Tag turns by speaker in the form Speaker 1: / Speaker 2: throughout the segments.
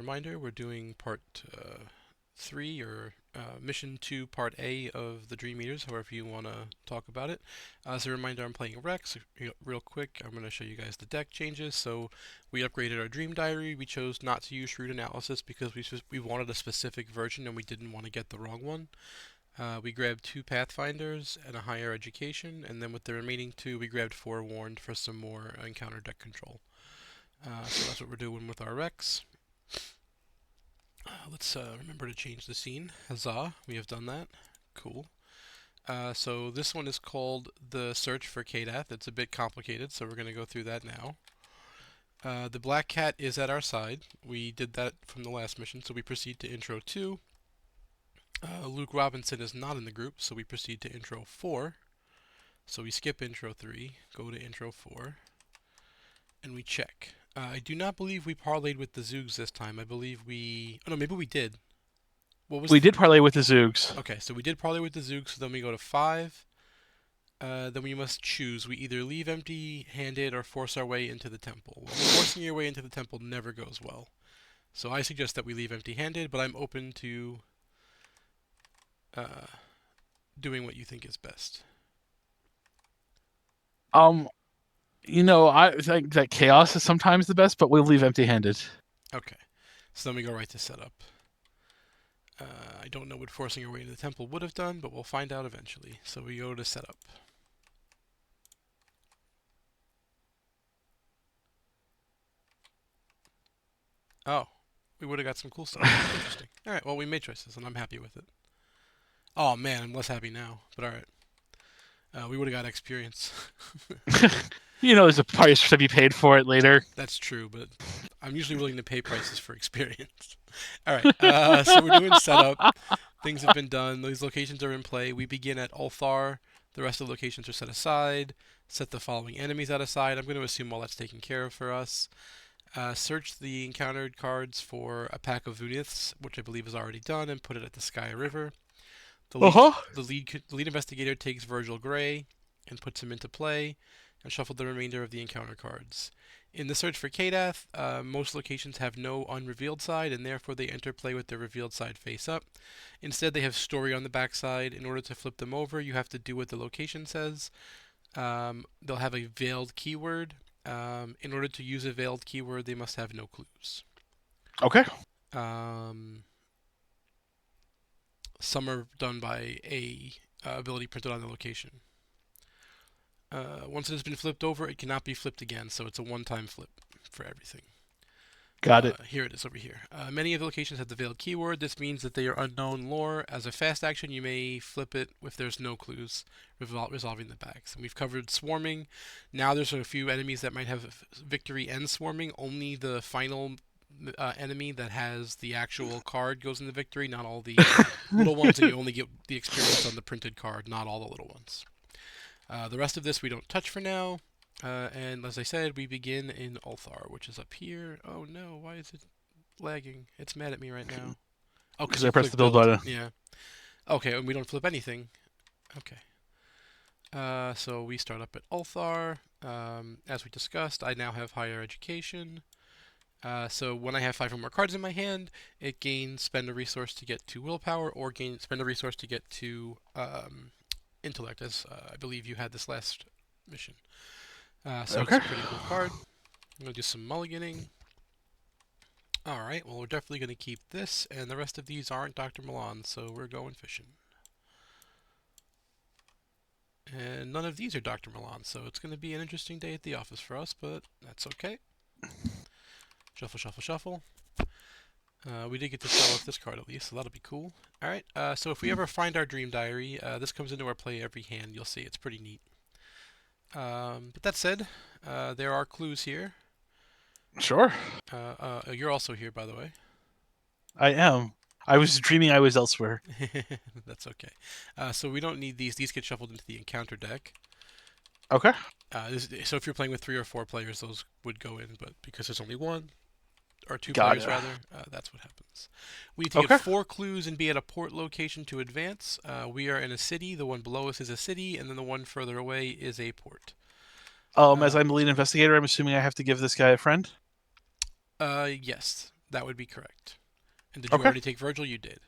Speaker 1: Reminder, we're doing part 3 or mission 2, part A of the Dream Eaters, however you want to talk about it. As a reminder, I'm playing Rex. Real quick, I'm going to show you guys the deck changes. So we upgraded our Dream Diary. We chose not to use Shrewd Analysis because we wanted a specific version and we didn't want to get the wrong one. We grabbed 2 Pathfinders and a Higher Education, and then with the remaining 2, we grabbed Forewarned for some more encounter deck control. So that's what we're doing with our Rex. Let's remember to change the scene. Huzzah, we have done that. Cool. So this one is called The Search for Kadath. It's a bit complicated, so we're going to go through that now. The Black Cat is at our side. We did that from the last mission, so we proceed to Intro 2. Luke Robinson is not in the group, so we proceed to Intro 4. So we skip Intro 3, go to Intro 4, and we check. I do not believe we parlayed with the Zoogs this time. I believe we... Oh, no, maybe we did. What was
Speaker 2: We did parlay with the Zoogs.
Speaker 1: Okay, so we did parlay with the Zoogs, so then we go to 5. Then we must choose. We either leave empty-handed or force our way into the temple. Well, forcing your way into the temple never goes well. So I suggest that we leave empty-handed, but I'm open to doing what you think is best.
Speaker 2: I think that chaos is sometimes the best, but we'll leave empty-handed.
Speaker 1: Okay, so then we go right to setup. I don't know what forcing our way into the temple would have done, but we'll find out eventually. So we go to setup. Oh, we would have got some cool stuff. Interesting. Alright, well, we made choices, and I'm happy with it. Oh, man, I'm less happy now, but alright. We would have got experience.
Speaker 2: There's a price to be paid for it later.
Speaker 1: That's true, but I'm usually willing to pay prices for experience. Alright, so we're doing setup. Things have been done. These locations are in play. We begin at Ulthar. The rest of the locations are set aside. Set the following enemies out aside. I'm going to assume all that's taken care of for us. Search the encountered cards for a pack of Vuniths, which I believe is already done, and put it at the Sky River. The lead investigator takes Virgil Gray and puts him into play, and shuffle the remainder of the encounter cards. In the search for Kadath, most locations have no unrevealed side, and therefore they enter play with their revealed side face up. Instead, they have story on the backside. In order to flip them over, you have to do what the location says. They'll have a veiled keyword. In order to use a veiled keyword, they must have no clues.
Speaker 2: Okay.
Speaker 1: Some are done by a ability printed on the location. Once it has been flipped over, it cannot be flipped again, so it's a one-time flip for everything.
Speaker 2: Got it.
Speaker 1: Here it is over here. Many of the locations have the veiled keyword. This means that they are unknown lore. As a fast action, you may flip it if there's no clues, resolving the bags. And we've covered swarming. Now there's a few enemies that might have victory and swarming. Only the final enemy that has the actual card goes into victory, not all the little ones, and you only get the experience on the printed card, not all the little ones. The rest of this we don't touch for now. And as I said, we begin in Ulthar, which is up here. Oh no, why is it lagging? It's mad at me right now. Oh,
Speaker 2: because I pressed the build button.
Speaker 1: Yeah. Okay, and we don't flip anything. Okay. So we start up at Ulthar. As we discussed, I now have higher education. So when I have 5 or more cards in my hand, it gains spend a resource to get 2 willpower, or spend a resource to get 2 intellect, as I believe you had this last mission. So okay. It's a pretty cool card. I'm going to do some mulliganing. Alright, well, we're definitely going to keep this, and the rest of these aren't Dr. Milan, so we're going fishing. And none of these are Dr. Milan, so it's going to be an interesting day at the office for us, but that's okay. Shuffle, shuffle, shuffle. We did get to sell off this card at least, so that'll be cool. Alright, so if we ever find our Dream Diary, this comes into our play every hand. You'll see it's pretty neat. But that said, there are clues here.
Speaker 2: Sure.
Speaker 1: You're also here, by the way.
Speaker 2: I am. I was dreaming I was elsewhere.
Speaker 1: That's okay. So we don't need these. These get shuffled into the encounter deck.
Speaker 2: Okay.
Speaker 1: So if you're playing with 3 or 4 players, those would go in. But because there's only 1, or 2 players rather, that's what happens. We need to get 4 clues and be at a port location to advance. We are in a city. The one below us is a city, and then the one further away is a port.
Speaker 2: As I'm the lead investigator, I'm assuming I have to give this guy a friend?
Speaker 1: Yes. That would be correct. And did you
Speaker 2: Okay.
Speaker 1: already take Virgil? You did.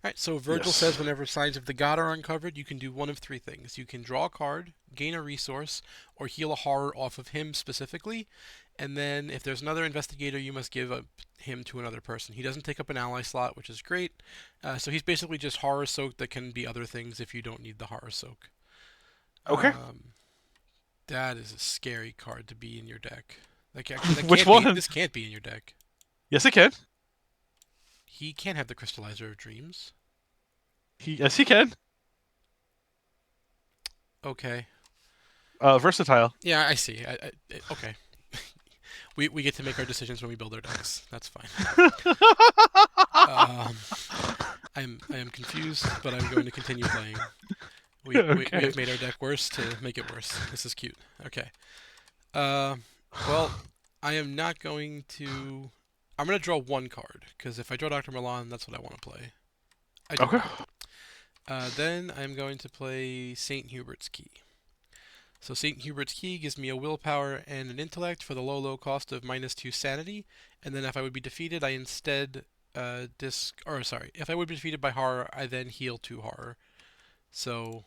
Speaker 1: All right, so Virgil
Speaker 2: Yes.
Speaker 1: says whenever signs of the god are uncovered, you can do one of three things. You can draw a card, gain a resource, or heal a horror off of him specifically. And then if there's another investigator, you must give up him to another person. He doesn't take up an ally slot, which is great. So he's basically just horror soak that can be other things if you don't need the horror soak.
Speaker 2: Okay.
Speaker 1: Um, that is a scary card to be in your deck. Like actually, that
Speaker 2: Which
Speaker 1: can't be.
Speaker 2: one?
Speaker 1: This can't be in your deck.
Speaker 2: Yes, it can.
Speaker 1: He can't have the Crystallizer of Dreams.
Speaker 2: Yes, he can.
Speaker 1: Okay.
Speaker 2: Versatile.
Speaker 1: Yeah, I see. Okay. We get to make our decisions when we build our decks. That's fine. Um, I am confused, but I'm going to continue playing. We
Speaker 2: Okay.
Speaker 1: have made our deck worse to make it worse. This is cute. Okay. Uh, well, I am not going to. I'm going to draw one card because if I draw Dr. Milan, that's what I want to play. I do.
Speaker 2: Okay.
Speaker 1: Then I'm going to play St. Hubert's Key. So St. Hubert's Key gives me a willpower and an intellect for the low cost of -2 sanity, and then if I would be defeated, I instead if I would be defeated by horror, I then heal 2 horror. So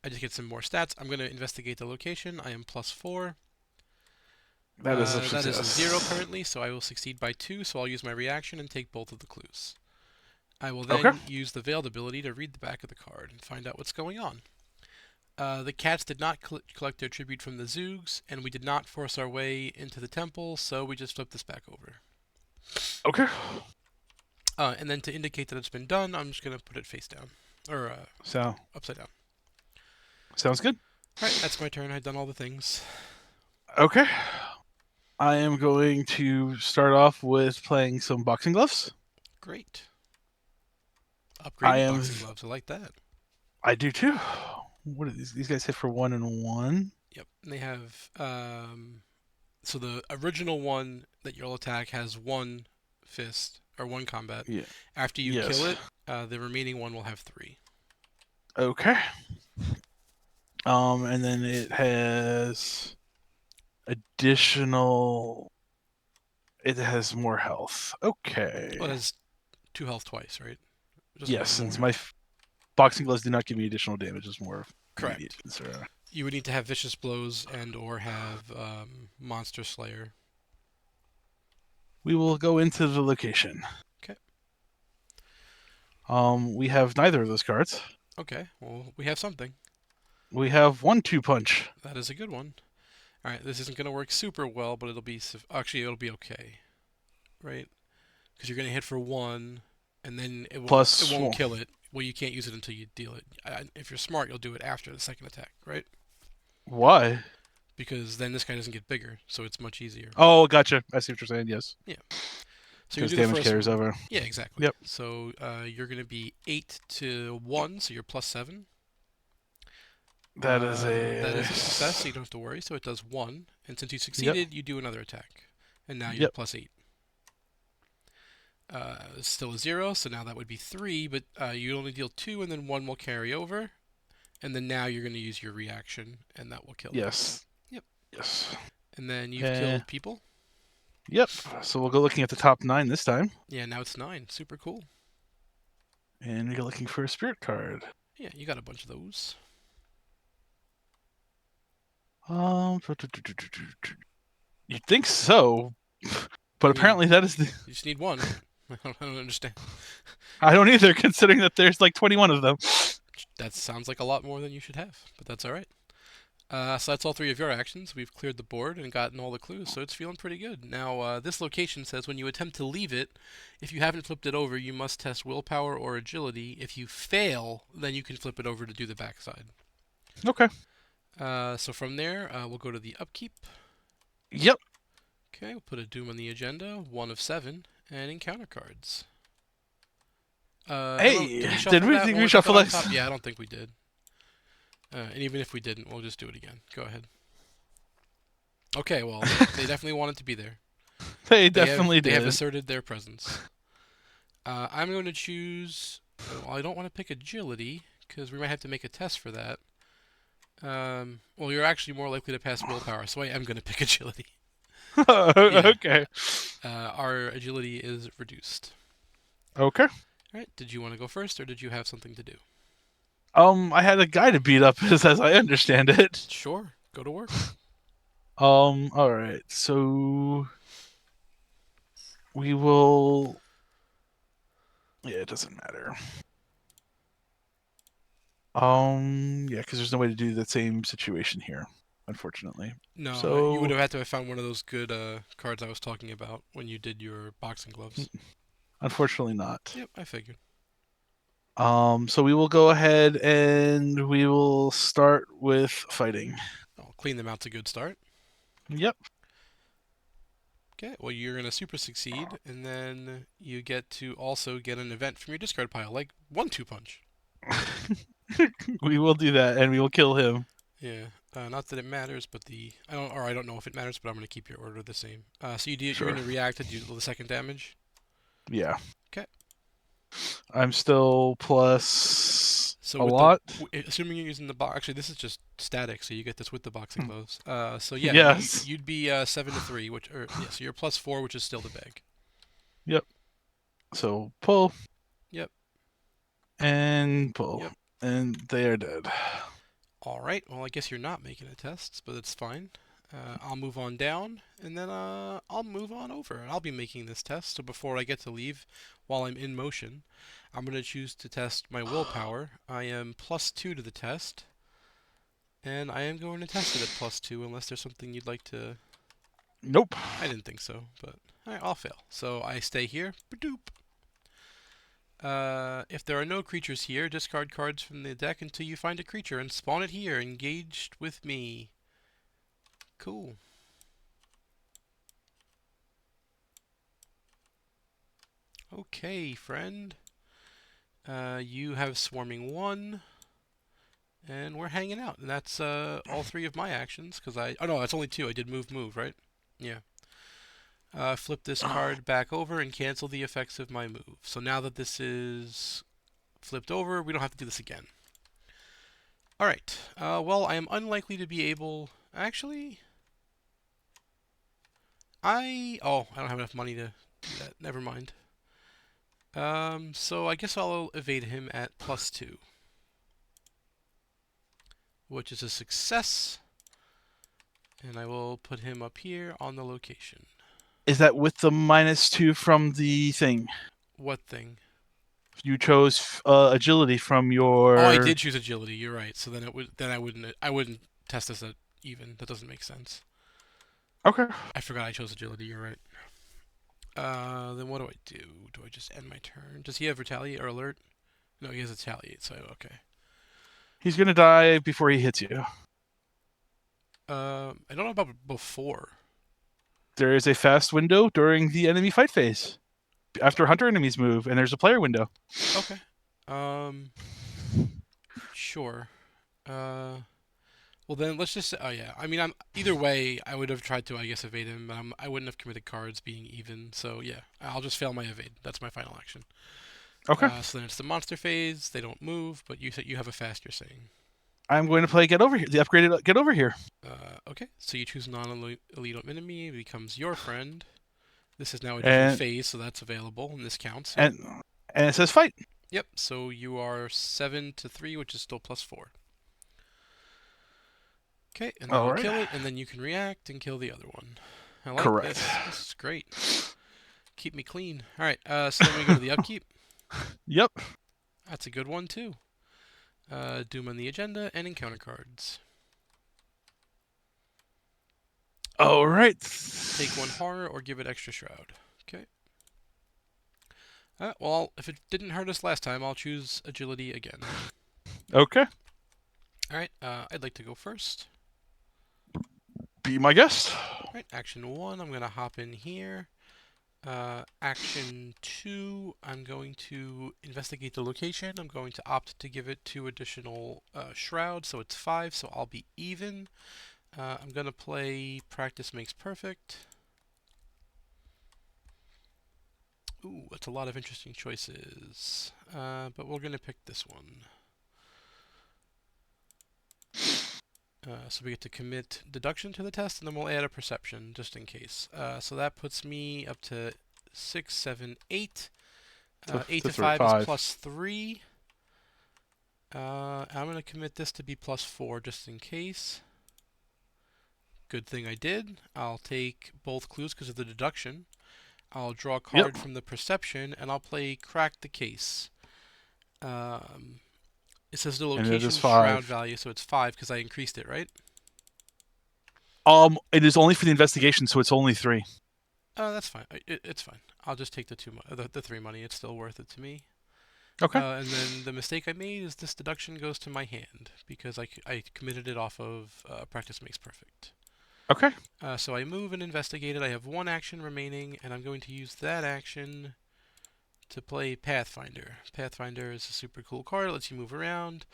Speaker 1: I just get some more stats. I'm going to investigate the location. I am +4.
Speaker 2: That is a
Speaker 1: That is a 0
Speaker 2: success.
Speaker 1: currently, so I will succeed by 2, so I'll use my reaction and take both of the clues. I will
Speaker 2: Okay.
Speaker 1: then use the Veiled ability to read the back of the card and find out what's going on. The cats did not collect their tribute from the Zoogs, and we did not force our way into the temple, so we just flipped this back over.
Speaker 2: Okay.
Speaker 1: And then to indicate that it's been done, I'm just going to put it face down. Or
Speaker 2: So
Speaker 1: upside down.
Speaker 2: sounds good.
Speaker 1: Alright, that's my turn. I've done all the things.
Speaker 2: Okay. I am going to start off with playing some boxing gloves.
Speaker 1: Great.
Speaker 2: I
Speaker 1: Upgraded
Speaker 2: am.
Speaker 1: boxing gloves. I like that.
Speaker 2: I do too. What are these? These guys hit for 1 and 1.
Speaker 1: Yep. And they have. So the original one that you'll attack has 1 fist, or 1 combat.
Speaker 2: Yeah.
Speaker 1: After you
Speaker 2: Yes.
Speaker 1: kill it, the remaining one will have 3.
Speaker 2: Okay. And then it has additional. It has more health. Okay.
Speaker 1: Well, it has 2 health twice, right? It doesn't
Speaker 2: Yes,
Speaker 1: have
Speaker 2: since
Speaker 1: more.
Speaker 2: my boxing gloves do not give me additional damage, it's more immediate
Speaker 1: Correct.
Speaker 2: concern.
Speaker 1: You would need to have Vicious Blows and or have Monster Slayer.
Speaker 2: We will go into the location.
Speaker 1: Okay.
Speaker 2: We have neither of those cards.
Speaker 1: Okay. Well, we have something.
Speaker 2: We have 1-2 punch.
Speaker 1: That is a good one. All right. This isn't going to work super well, but actually it'll be okay, right? Because you're going to hit for 1, and then it
Speaker 2: Plus
Speaker 1: won't
Speaker 2: one.
Speaker 1: kill it. Well, you can't use it until you deal it. If you're smart, you'll do it after the second attack, right?
Speaker 2: Why?
Speaker 1: Because then this guy doesn't get bigger, so it's much easier.
Speaker 2: Oh, gotcha. I see what you're saying. Yes.
Speaker 1: Yeah. So you
Speaker 2: Because
Speaker 1: do the
Speaker 2: damage
Speaker 1: first
Speaker 2: carries
Speaker 1: one.
Speaker 2: over.
Speaker 1: Yeah, exactly.
Speaker 2: Yep.
Speaker 1: So you're going to be 8 to 1, so you're +7.
Speaker 2: That is a.
Speaker 1: That is a success, so you don't have to worry. So it does 1, and since you succeeded, you do another attack, and now you're
Speaker 2: Yep.
Speaker 1: +8. It's still a 0, so now that would be 3, but you only deal 2, and then 1 will carry over, and then now you're going to use your reaction, and that will kill.
Speaker 2: Yes.
Speaker 1: Yep.
Speaker 2: Yes.
Speaker 1: And then you've killed people.
Speaker 2: Yep. So we'll go looking at the top 9 this time.
Speaker 1: Yeah, now it's 9. Super cool.
Speaker 2: And we go looking for a spirit card.
Speaker 1: Yeah, you got a bunch of those.
Speaker 2: You'd think so, but apparently that is the.
Speaker 1: You just need 1. I don't understand.
Speaker 2: I don't either, considering that there's like 21 of them.
Speaker 1: That sounds like a lot more than you should have, but that's all right. So that's all 3 of your actions. We've cleared the board and gotten all the clues, so it's feeling pretty good. Now, this location says when you attempt to leave it, if you haven't flipped it over, you must test willpower or agility. If you fail, then you can flip it over to do the backside.
Speaker 2: Okay.
Speaker 1: So from there, we'll go to the upkeep.
Speaker 2: Yep.
Speaker 1: Okay, we'll put a Doom on the agenda, 1 of 7, and encounter cards.
Speaker 2: Hey,
Speaker 1: Did we
Speaker 2: reshuffle
Speaker 1: that?
Speaker 2: this?
Speaker 1: Yeah, I don't think we did. And even if we didn't, we'll just do it again. Go ahead. Okay, well, they definitely wanted to be there.
Speaker 2: They definitely
Speaker 1: They
Speaker 2: did.
Speaker 1: have asserted their presence. I'm going to choose. Well, I don't want to pick agility because we might have to make a test for that. Well, you're actually more likely to pass willpower, so I am going to pick agility. Yeah.
Speaker 2: Okay.
Speaker 1: Our agility is reduced.
Speaker 2: Okay.
Speaker 1: All right. Did you want to go first, or did you have something to do?
Speaker 2: I had a guy to beat up, as I understand it.
Speaker 1: Sure. Go to work.
Speaker 2: All right. So we will. Yeah, it doesn't matter. Yeah, because there's no way to do the same situation here, unfortunately.
Speaker 1: No, you would
Speaker 2: So,
Speaker 1: have had to have found one of those good cards I was talking about when you did your boxing gloves.
Speaker 2: unfortunately not.
Speaker 1: Yep, I figured.
Speaker 2: So we will go ahead and we will start with fighting.
Speaker 1: I'll clean them out's a good start.
Speaker 2: Yep.
Speaker 1: Okay, well, you're going to super succeed, and then you get to also get an event from your discard pile, like 1-2 punch.
Speaker 2: We will do that, and we will kill him.
Speaker 1: Yeah, not that it matters, but I don't know if it matters, but I'm going to keep your order the same. So you're
Speaker 2: Sure.
Speaker 1: going to react to do the second damage.
Speaker 2: Yeah.
Speaker 1: Okay.
Speaker 2: I'm still plus
Speaker 1: So
Speaker 2: a
Speaker 1: with the
Speaker 2: lot.
Speaker 1: assuming you're using the box, actually this is just static, so you get this with the boxing gloves. So yeah,
Speaker 2: Yes.
Speaker 1: you'd be 7 to 3, which or yeah, so you're +4, which is still the bag.
Speaker 2: Yep. So pull
Speaker 1: Yep.
Speaker 2: and pull,
Speaker 1: Yep.
Speaker 2: and they are dead.
Speaker 1: All right. Well, I guess you're not making a test, but it's fine. I'll move on down, and then I'll move on over, and I'll be making this test. So before I get to leave, while I'm in motion, I'm going to choose to test my willpower. I am +2 to the test, and I am going to test it at +2, unless there's something you'd like to.
Speaker 2: Nope.
Speaker 1: I didn't think so, but all right, I'll fail. So I stay here. Badoop. If there are no creatures here, discard cards from the deck until you find a creature and spawn it here, engaged with me. Cool. Okay, friend. You have Swarming 1, and we're hanging out. And that's all 3 of my actions, because I. Oh, no, that's only 2. I did move, right? Yeah. Flip this card back over and cancel the effects of my move. So now that this is flipped over, we don't have to do this again. Alright. Well, I am unlikely to be able. Actually. Oh, I don't have enough money to do that. Never mind. So I guess I'll evade him at +2, which is a success. And I will put him up here on the location.
Speaker 2: Is that with the -2 from the thing?
Speaker 1: What thing?
Speaker 2: You chose agility from
Speaker 1: Oh, I
Speaker 2: your.
Speaker 1: did choose agility. You're right. So then I wouldn't test this at even. That doesn't make sense.
Speaker 2: Okay.
Speaker 1: I forgot I chose agility. You're right. Then what do I do? Do I just end my turn? Does he have retaliate or alert? No, he has retaliate. So okay.
Speaker 2: He's gonna die before he hits you.
Speaker 1: I don't know about before.
Speaker 2: There is a fast window during the enemy fight phase. After hunter enemies move, and there's a player window.
Speaker 1: Okay. Sure. Well then let's just. Oh yeah. I mean, I'm either way. I would have tried to, I guess, evade him, but I wouldn't have committed cards being even. So yeah, I'll just fail my evade. That's my final action.
Speaker 2: Okay.
Speaker 1: So then it's the monster phase. They don't move, but you said you have a fast. You're saying.
Speaker 2: I'm going to play Get Over Here. The upgraded Get Over Here.
Speaker 1: Okay. So you choose non-elite enemy. It becomes your friend. This is now a different
Speaker 2: And
Speaker 1: phase, so that's available, and this counts.
Speaker 2: and and it says fight.
Speaker 1: Yep. So you are 7 to 3, which is still +4. Okay, and then
Speaker 2: All
Speaker 1: you
Speaker 2: right.
Speaker 1: kill it, and then you can react and kill the other one. I like
Speaker 2: Correct.
Speaker 1: this. This is great. Keep me clean. All right. So then we go to the upkeep.
Speaker 2: Yep.
Speaker 1: That's a good one too. Doom on the agenda and encounter cards.
Speaker 2: All right.
Speaker 1: Take 1 horror or give it extra shroud. Okay. Well, if it didn't hurt us last time, I'll choose agility again.
Speaker 2: Okay.
Speaker 1: All right. I'd like to go first.
Speaker 2: Be my guest.
Speaker 1: All right. Action 1. I'm gonna hop in here. Action 2. I'm going to investigate the location. I'm going to opt to give it 2 additional shroud, so it's 5. So I'll be even. I'm gonna play Practice Makes Perfect. Ooh, that's a lot of interesting choices. But we're gonna pick this one. So we get to commit deduction to the test, and then we'll add a perception just in case. So that puts me up to 6, 7, 8. 8 to 5 is
Speaker 2: 5.
Speaker 1: +3. I'm going to commit this to be +4 just in case. Good thing I did. I'll take both clues because of the deduction. I'll draw a
Speaker 2: Yep.
Speaker 1: card from the perception, and I'll play Crack the Case. It says the
Speaker 2: And it is
Speaker 1: location shroud
Speaker 2: 5.
Speaker 1: value, so it's 5 because I increased it, right?
Speaker 2: It is only for the investigation, so it's only 3.
Speaker 1: That's fine. It's fine. I'll just take the 3 money. It's still worth it to me.
Speaker 2: Okay.
Speaker 1: And then the mistake I made is this deduction goes to my hand because I committed it off of Practice Makes Perfect.
Speaker 2: Okay.
Speaker 1: So I move and investigate it. I have 1 action remaining, and I'm going to use that action to play Pathfinder. Pathfinder is a super cool card. It lets you move around.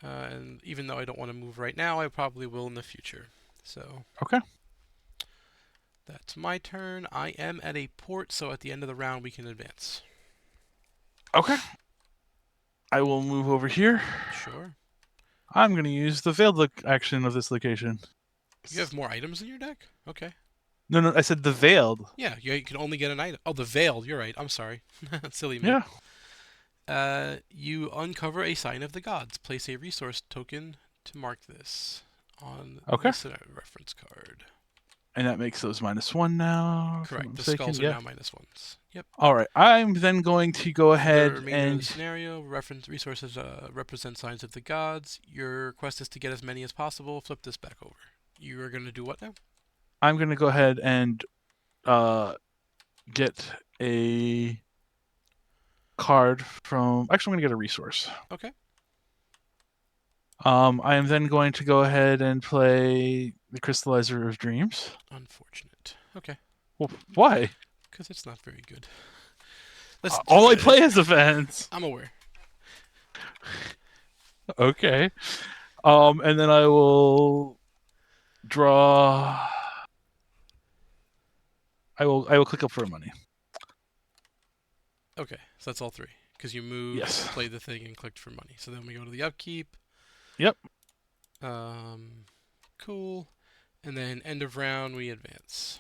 Speaker 1: And even though I don't want to move right now, I probably will in the future. So
Speaker 2: Okay.
Speaker 1: that's my turn. I am at a port, so at the end of the round we can advance.
Speaker 2: Okay. I will move over here.
Speaker 1: Sure.
Speaker 2: I'm going to use the veiled action of this location.
Speaker 1: You have more items in your deck? Okay.
Speaker 2: No, I said the veiled.
Speaker 1: Yeah, you can only get an item. Oh, the veiled. You're right. I'm sorry. Silly me.
Speaker 2: Yeah.
Speaker 1: You uncover a sign of the gods. Place a resource token to mark this on
Speaker 2: Okay.
Speaker 1: this reference card.
Speaker 2: And that makes those -1 now. If I'm
Speaker 1: Correct.
Speaker 2: not
Speaker 1: The
Speaker 2: mistaken.
Speaker 1: skulls are
Speaker 2: Yeah.
Speaker 1: now -1s. Yep.
Speaker 2: All right. I'm then going to go
Speaker 1: For the
Speaker 2: ahead
Speaker 1: remainder of
Speaker 2: and
Speaker 1: the scenario, reference resources represent signs of the gods. Your quest is to get as many as possible. Flip this back over. You are going to do what now?
Speaker 2: I'm going to go ahead and get a card from. Actually, I'm going to get a resource.
Speaker 1: Okay.
Speaker 2: I am then going to go ahead and play the Crystallizer of Dreams.
Speaker 1: Unfortunate. Okay.
Speaker 2: Well, why?
Speaker 1: Because it's not very good.
Speaker 2: All I play is events.
Speaker 1: I'm aware.
Speaker 2: Okay. And then I will draw. I will click up for money.
Speaker 1: Okay, so that's all 3. Because you moved,
Speaker 2: Yes.
Speaker 1: played the thing, and clicked for money. So then we go to the upkeep.
Speaker 2: Yep.
Speaker 1: Cool. And then end of round, we advance.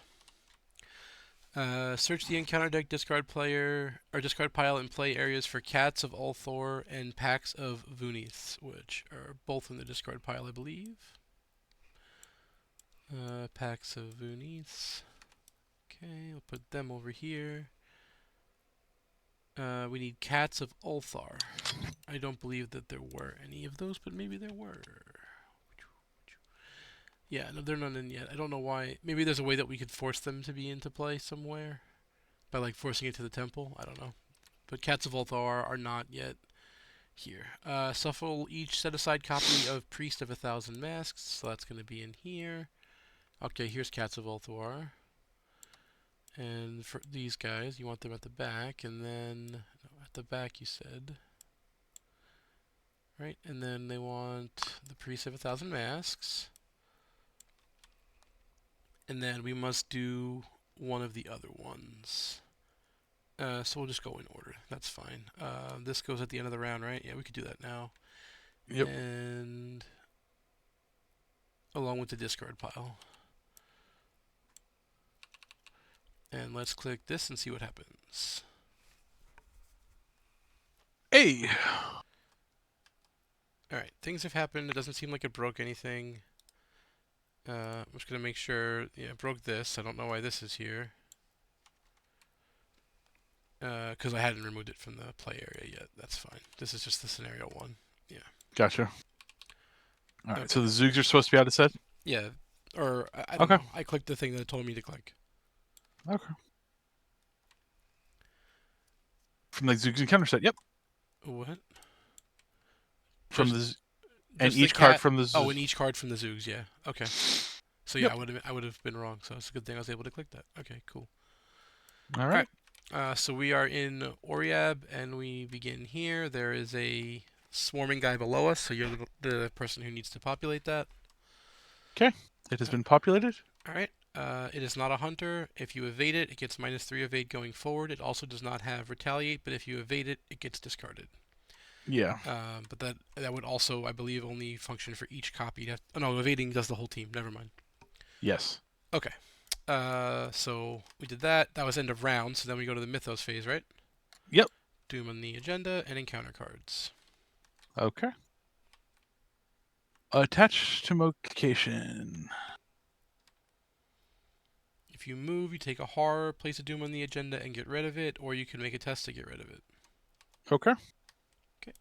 Speaker 1: Search the encounter deck, discard pile, and play areas for Cats of Ulthor and Packs of Vunith, which are both in the discard pile, I believe. Packs of Vunith. Okay, I'll put them over here. We need Cats of Ulthar. I don't believe that there were any of those, but maybe there were. Yeah, no, they're not in yet. I don't know why. Maybe there's a way that we could force them to be into play somewhere. By, like, forcing it to the temple. I don't know. But Cats of Ulthar are not yet here. Shuffle each set-aside copy of Priest of 1,000 Masks. So that's going to be in here. Okay, here's Cats of Ulthar. And for these guys, you want them at the back. And then... No, at the back, you said. Right? And then they want the Priest of 1,000 Masks. And then we must do one of the other ones. So we'll just go in order. That's fine. This goes at the end of the round, right? Yeah, we could do that now.
Speaker 2: Yep.
Speaker 1: And along with the discard pile. And let's click this and see what happens.
Speaker 2: Hey.
Speaker 1: Alright, things have happened. It doesn't seem like it broke anything. I'm just going to make sure... Yeah, it broke this. I don't know why this is here. Because I hadn't removed it from the play area yet. That's fine. This is just the scenario 1. Yeah.
Speaker 2: Gotcha. All right.
Speaker 1: Okay.
Speaker 2: So the Zoogs are supposed to be out of set?
Speaker 1: Yeah. Or, I don't know. I clicked the thing that it told me to click.
Speaker 2: Okay. From the Zoogs encounter set, yep.
Speaker 1: What?
Speaker 2: From
Speaker 1: Just
Speaker 2: and
Speaker 1: the
Speaker 2: each card
Speaker 1: cat-
Speaker 2: from the Zoogs.
Speaker 1: Oh, and each card from the Zoogs, yeah. Okay. So yeah,
Speaker 2: Yep.
Speaker 1: I would have been wrong. So it's a good thing I was able to click that. Okay, cool.
Speaker 2: All right.
Speaker 1: So we are in Oriab, and we begin here. There is a swarming guy below us, so you're the person who needs to populate that.
Speaker 2: It has been populated.
Speaker 1: All right. It is not a hunter. If you evade it, it gets -3 evade going forward. It also does not have retaliate, but if you evade it, it gets discarded.
Speaker 2: Yeah.
Speaker 1: But that would also, I believe, only function for each copy. Oh no, evading does the whole team. Never mind.
Speaker 2: Yes.
Speaker 1: Okay. So we did that. That was end of round. So then we go to the Mythos phase, right?
Speaker 2: Yep.
Speaker 1: Doom on the agenda and encounter cards.
Speaker 2: Okay. Attach to location.
Speaker 1: If you move, you take a horror, place a Doom on the agenda, and get rid of it, or you can make a test to get rid of it.
Speaker 2: Okay.
Speaker 1: Okay.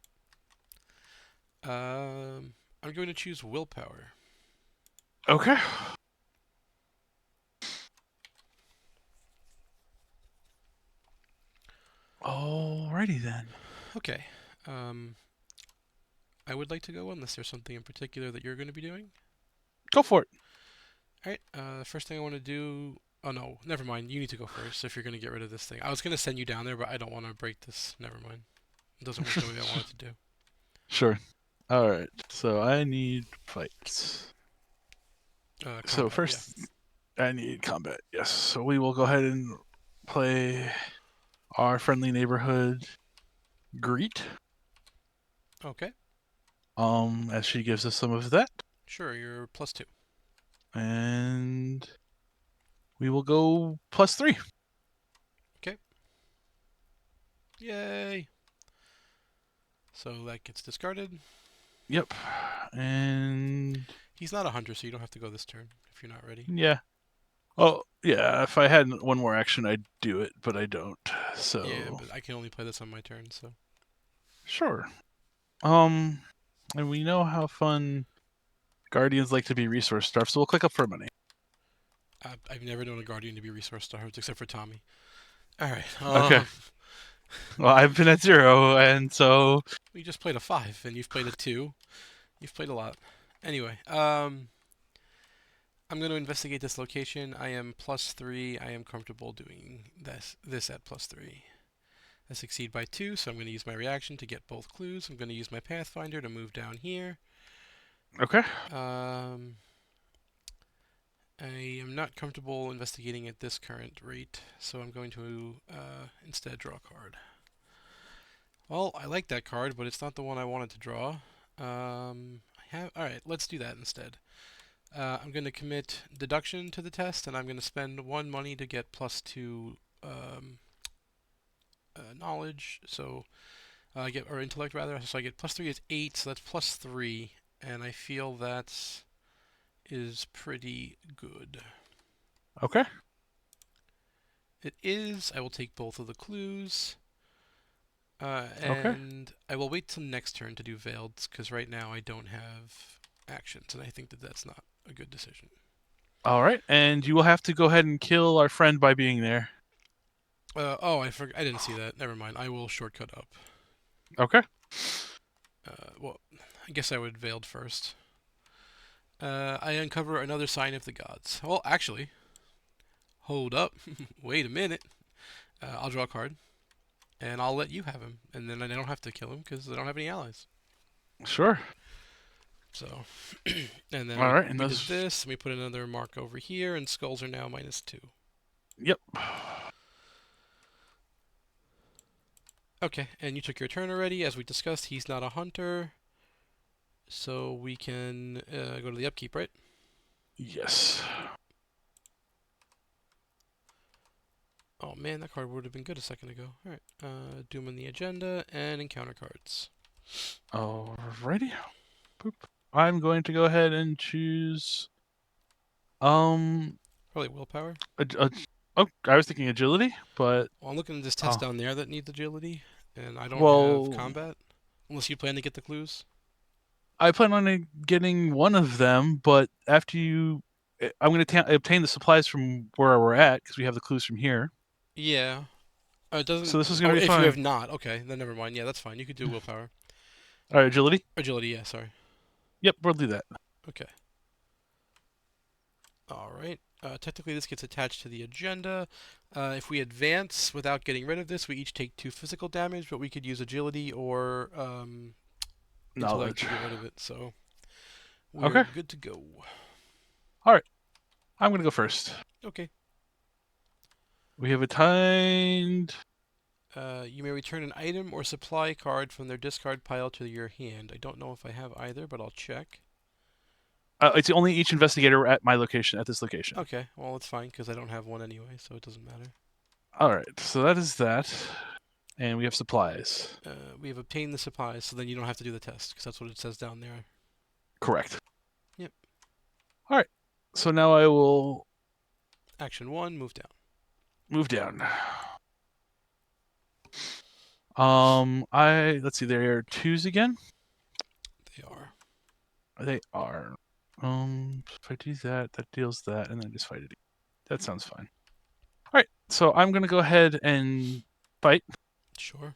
Speaker 1: I'm going to choose willpower.
Speaker 2: Okay. Alrighty then.
Speaker 1: Okay. Um, I would like to go unless there's something in particular that you're going to be doing.
Speaker 2: Go for it.
Speaker 1: All right. First thing I want to do. Oh no, never mind. You need to go first if you're going to get rid of this thing. I was going to send you down there, but I don't want to break this. Never mind. It doesn't work the way I want it to do.
Speaker 2: Sure. Alright. So I need fights. So
Speaker 1: Combat, yeah.
Speaker 2: first, I need combat. Yes. So we will go ahead and play our friendly neighborhood greet.
Speaker 1: Okay.
Speaker 2: As she gives us some of that,
Speaker 1: Sure, you're +2.
Speaker 2: and we will go +3.
Speaker 1: Okay. Yay. So that gets discarded.
Speaker 2: Yep. And
Speaker 1: He's not a hunter, so you don't have to go this turn if you're not ready.
Speaker 2: yeah. Oh yeah. If I had one more action, I'd do it, but I don't. So
Speaker 1: Yeah, but I can only play this on my turn, so.
Speaker 2: sure. And we know how fun guardians like to be resource starved, so we'll click up for money.
Speaker 1: I've never known a guardian to be resource starved except for Tommy. All right.
Speaker 2: Okay. Well, I've been at 0, and so
Speaker 1: We just played a 5, and you've played a 2. You've played a lot. Anyway, I'm going to investigate this location. I am +3. I am comfortable doing this at +3. I succeed by 2, so I'm going to use my reaction to get both clues. I'm going to use my Pathfinder to move down here.
Speaker 2: okay.
Speaker 1: I am not comfortable investigating at this current rate, so I'm going to instead draw a card. Well, I like that card, but it's not the one I wanted to draw. Alright, let's do that instead. I'm going to commit deduction to the test, and I'm going to spend 1 money to get +2 knowledge. So I get, or intellect rather. So I get +3 is 8, so that's +3, and I feel that is pretty good.
Speaker 2: Okay.
Speaker 1: It is. I will take both of the clues.
Speaker 2: Okay.
Speaker 1: And I will wait till next turn to do veiled, because right now I don't have actions, and I think that that's not a good decision.
Speaker 2: All right, and you will have to go ahead and kill our friend by being there.
Speaker 1: Oh, I forgot. I didn't see that. Never mind. I will shortcut up.
Speaker 2: Okay.
Speaker 1: Well, I guess I would veiled first. I uncover another sign of the gods. Well, actually, hold up. Wait a minute. I'll draw a card, and I'll let you have him, and then I don't have to kill him because I don't have any allies.
Speaker 2: Sure.
Speaker 1: So, and then
Speaker 2: All right, and
Speaker 1: we did
Speaker 2: those.
Speaker 1: this, and we put another mark over here, and skulls are now -2.
Speaker 2: Yep.
Speaker 1: Okay, and you took your turn already. As we discussed, he's not a hunter, so we can go to the upkeep, right?
Speaker 2: Yes.
Speaker 1: Oh man, that card would have been good a second ago. All right, Doom on the agenda and encounter cards.
Speaker 2: Alrighty. Boop. I'm going to go ahead and choose. Um.
Speaker 1: Probably willpower.
Speaker 2: Oh, I was thinking agility, but
Speaker 1: Well, I'm looking at this test down there that needs agility, and I don't have
Speaker 2: well,
Speaker 1: combat. Unless you plan to get the clues.
Speaker 2: I plan on getting one of them, but after I'm going to obtain the supplies from where we're at because we have the clues from here.
Speaker 1: Yeah. It doesn't.
Speaker 2: So this is going
Speaker 1: Oh,
Speaker 2: to be
Speaker 1: if you have
Speaker 2: fine.
Speaker 1: not, okay, then never mind. Yeah, that's fine. You could do willpower.
Speaker 2: All right, agility.
Speaker 1: Agility, yeah, sorry.
Speaker 2: Yep, we'll do that.
Speaker 1: Okay. All right. Technically, this gets attached to the agenda. If we advance without getting rid of this, we each take 2 physical damage, but we could use agility or intellect to
Speaker 2: Knowledge.
Speaker 1: get rid of it. So we're
Speaker 2: Okay.
Speaker 1: good to go.
Speaker 2: All right. I'm going to go first.
Speaker 1: Okay.
Speaker 2: We have attained
Speaker 1: You may return an item or supply card from their discard pile to your hand. I don't know if I have either, but I'll check.
Speaker 2: It's only each investigator at my location, at this location.
Speaker 1: Okay, well, it's fine because I don't have one anyway, so it doesn't matter.
Speaker 2: All right, so that is that. And we have supplies.
Speaker 1: We have obtained the supplies, so then you don't have to do the test because that's what it says down there.
Speaker 2: Correct.
Speaker 1: Yep.
Speaker 2: All right, so now I will
Speaker 1: Action 1, move down.
Speaker 2: move down. Let's see, there are twos again.
Speaker 1: They are.
Speaker 2: They are. If I do that, that deals that, and then just fight it. That sounds fine. All right, so I'm gonna go ahead and fight.
Speaker 1: Sure.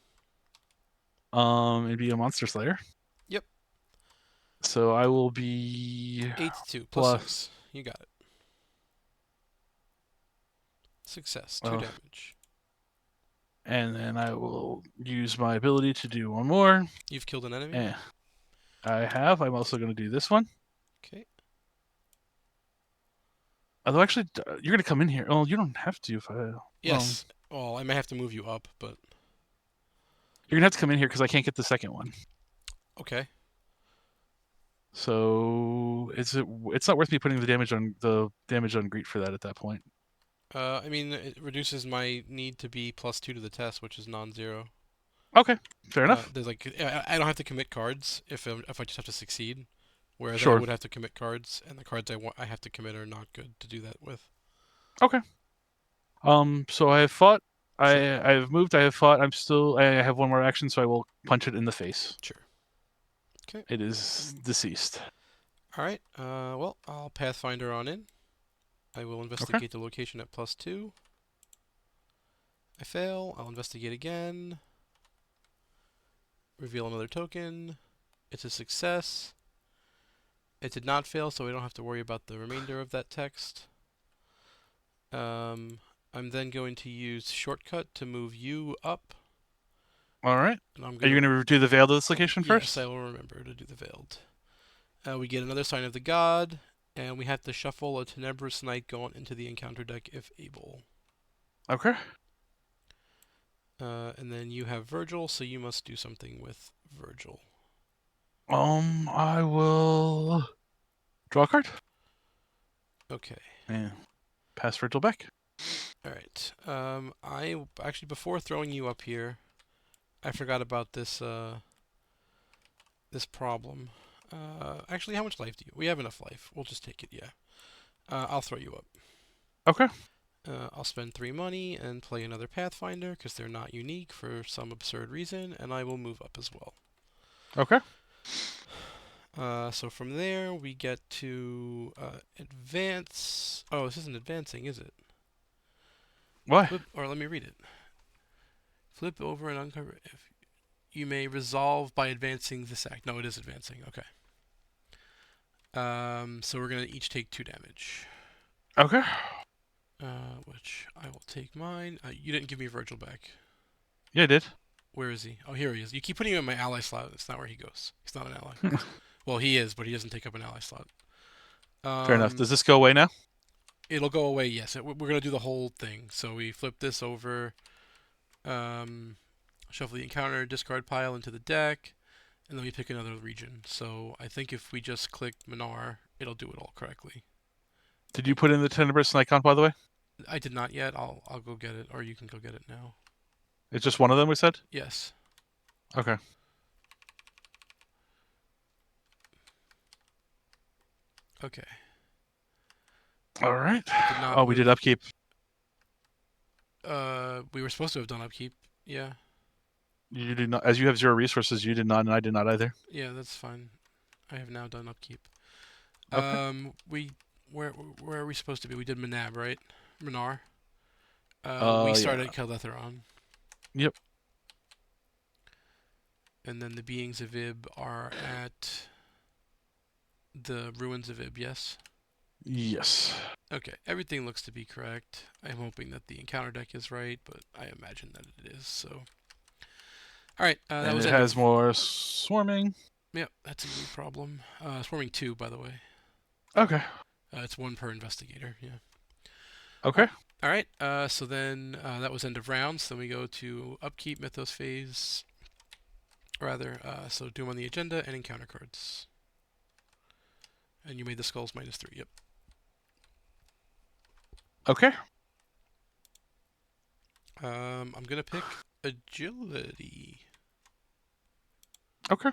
Speaker 2: And be a monster slayer.
Speaker 1: Yep.
Speaker 2: So I will be
Speaker 1: 8 to 2, plus
Speaker 2: plus.
Speaker 1: 6. You got it. Success, 2
Speaker 2: Well,
Speaker 1: damage.
Speaker 2: and then I will use my ability to do one more.
Speaker 1: You've killed an enemy?
Speaker 2: And I have. I'm also going to do this one.
Speaker 1: Okay.
Speaker 2: Although, actually, you're going to come in here. Oh, you don't have to if I.
Speaker 1: Yes. Well, I may have to move you up, but
Speaker 2: You're going to have to come in here because I can't get the second one.
Speaker 1: okay.
Speaker 2: So it's not worth me putting the damage on Greet for that at that point.
Speaker 1: I mean, it reduces my need to be +2 to the test, which is non-zero.
Speaker 2: Okay, fair enough.
Speaker 1: There's like I don't have to commit cards if I just have to succeed, whereas I
Speaker 2: Sure.
Speaker 1: would have to commit cards, and the cards I have to commit are not good to do that with.
Speaker 2: Okay. So I have fought.
Speaker 1: Sure.
Speaker 2: I have moved. I have fought. I have one more action, so I will punch it in the face.
Speaker 1: Sure. Okay.
Speaker 2: It is deceased.
Speaker 1: All right. Well, I'll Pathfinder on in. I will investigate the location at +2. I fail. I'll investigate again. Reveal another token. It's a success. It did not fail, so we don't have to worry about the remainder of that text. I'm then going to use shortcut to move you up.
Speaker 2: All right.
Speaker 1: And I'm
Speaker 2: Are you going to do the veil to this location first?
Speaker 1: Yes, I will remember to do the veiled. We get another sign of the god, and we have to shuffle a Tenebrous Knight going into the encounter deck if able.
Speaker 2: Okay.
Speaker 1: And then you have Virgil, so you must do something with Virgil.
Speaker 2: I will draw a card.
Speaker 1: Okay.
Speaker 2: And pass Virgil back.
Speaker 1: All right. I actually, before throwing you up here, I forgot about this this problem. Actually, how much life do you? We have enough life. We'll just take it. Yeah. I'll throw you up.
Speaker 2: Okay.
Speaker 1: I'll spend 3 money and play another Pathfinder because they're not unique for some absurd reason, and I will move up as well.
Speaker 2: Okay.
Speaker 1: So from there we get to advance. Oh, this isn't advancing, is it?
Speaker 2: Why?
Speaker 1: Or let me read it. Flip over and uncover. If you may resolve by advancing this act. No, it is advancing. Okay. So we're gonna each take 2 damage.
Speaker 2: Okay.
Speaker 1: Which I will take mine. You didn't give me Virgil back.
Speaker 2: Yeah, I did.
Speaker 1: Where is he? Oh, here he is. You keep putting him in my ally slot. That's not where he goes. He's not an ally. Well, he is, but he doesn't take up an ally slot.
Speaker 2: Fair enough. Does this go away now?
Speaker 1: It'll go away, yes. We're going to do the whole thing. So we flip this over, shuffle the encounter, discard pile into the deck, and then we pick another region. So I think if we just click Minar, it'll do it all correctly.
Speaker 2: Did you put in the Tenebrous icon, by the way?
Speaker 1: I did not yet. I'll go get it, or you can go get it now.
Speaker 2: It's just one of them, we said?
Speaker 1: Yes.
Speaker 2: Okay.
Speaker 1: Okay.
Speaker 2: All right.
Speaker 1: Not
Speaker 2: Oh, we did upkeep.
Speaker 1: We were supposed to have done upkeep. Yeah.
Speaker 2: You did not, as you have 0 resources. You did not, and I did not either.
Speaker 1: Yeah, that's fine. I have now done upkeep.
Speaker 2: Okay.
Speaker 1: Where are we supposed to be? We did Manab, right? Minar. We
Speaker 2: Yeah.
Speaker 1: started at Kadath.
Speaker 2: Yep.
Speaker 1: And then the beings of Ib are at the ruins of Ib, yes?
Speaker 2: Yes.
Speaker 1: Okay, everything looks to be correct. I'm hoping that the encounter deck is right, but I imagine that it is, so. Alright, that
Speaker 2: And
Speaker 1: was
Speaker 2: it has more swarming.
Speaker 1: Yep, that's a new problem. Swarming 2, by the way.
Speaker 2: Okay.
Speaker 1: It's 1 per investigator, yeah.
Speaker 2: Okay.
Speaker 1: All right. So then that was end of rounds. Then we go to upkeep, mythos phase, rather. So do them on the agenda and encounter cards. And you made the skulls -3. Yep.
Speaker 2: Okay.
Speaker 1: I'm gonna pick agility.
Speaker 2: Okay.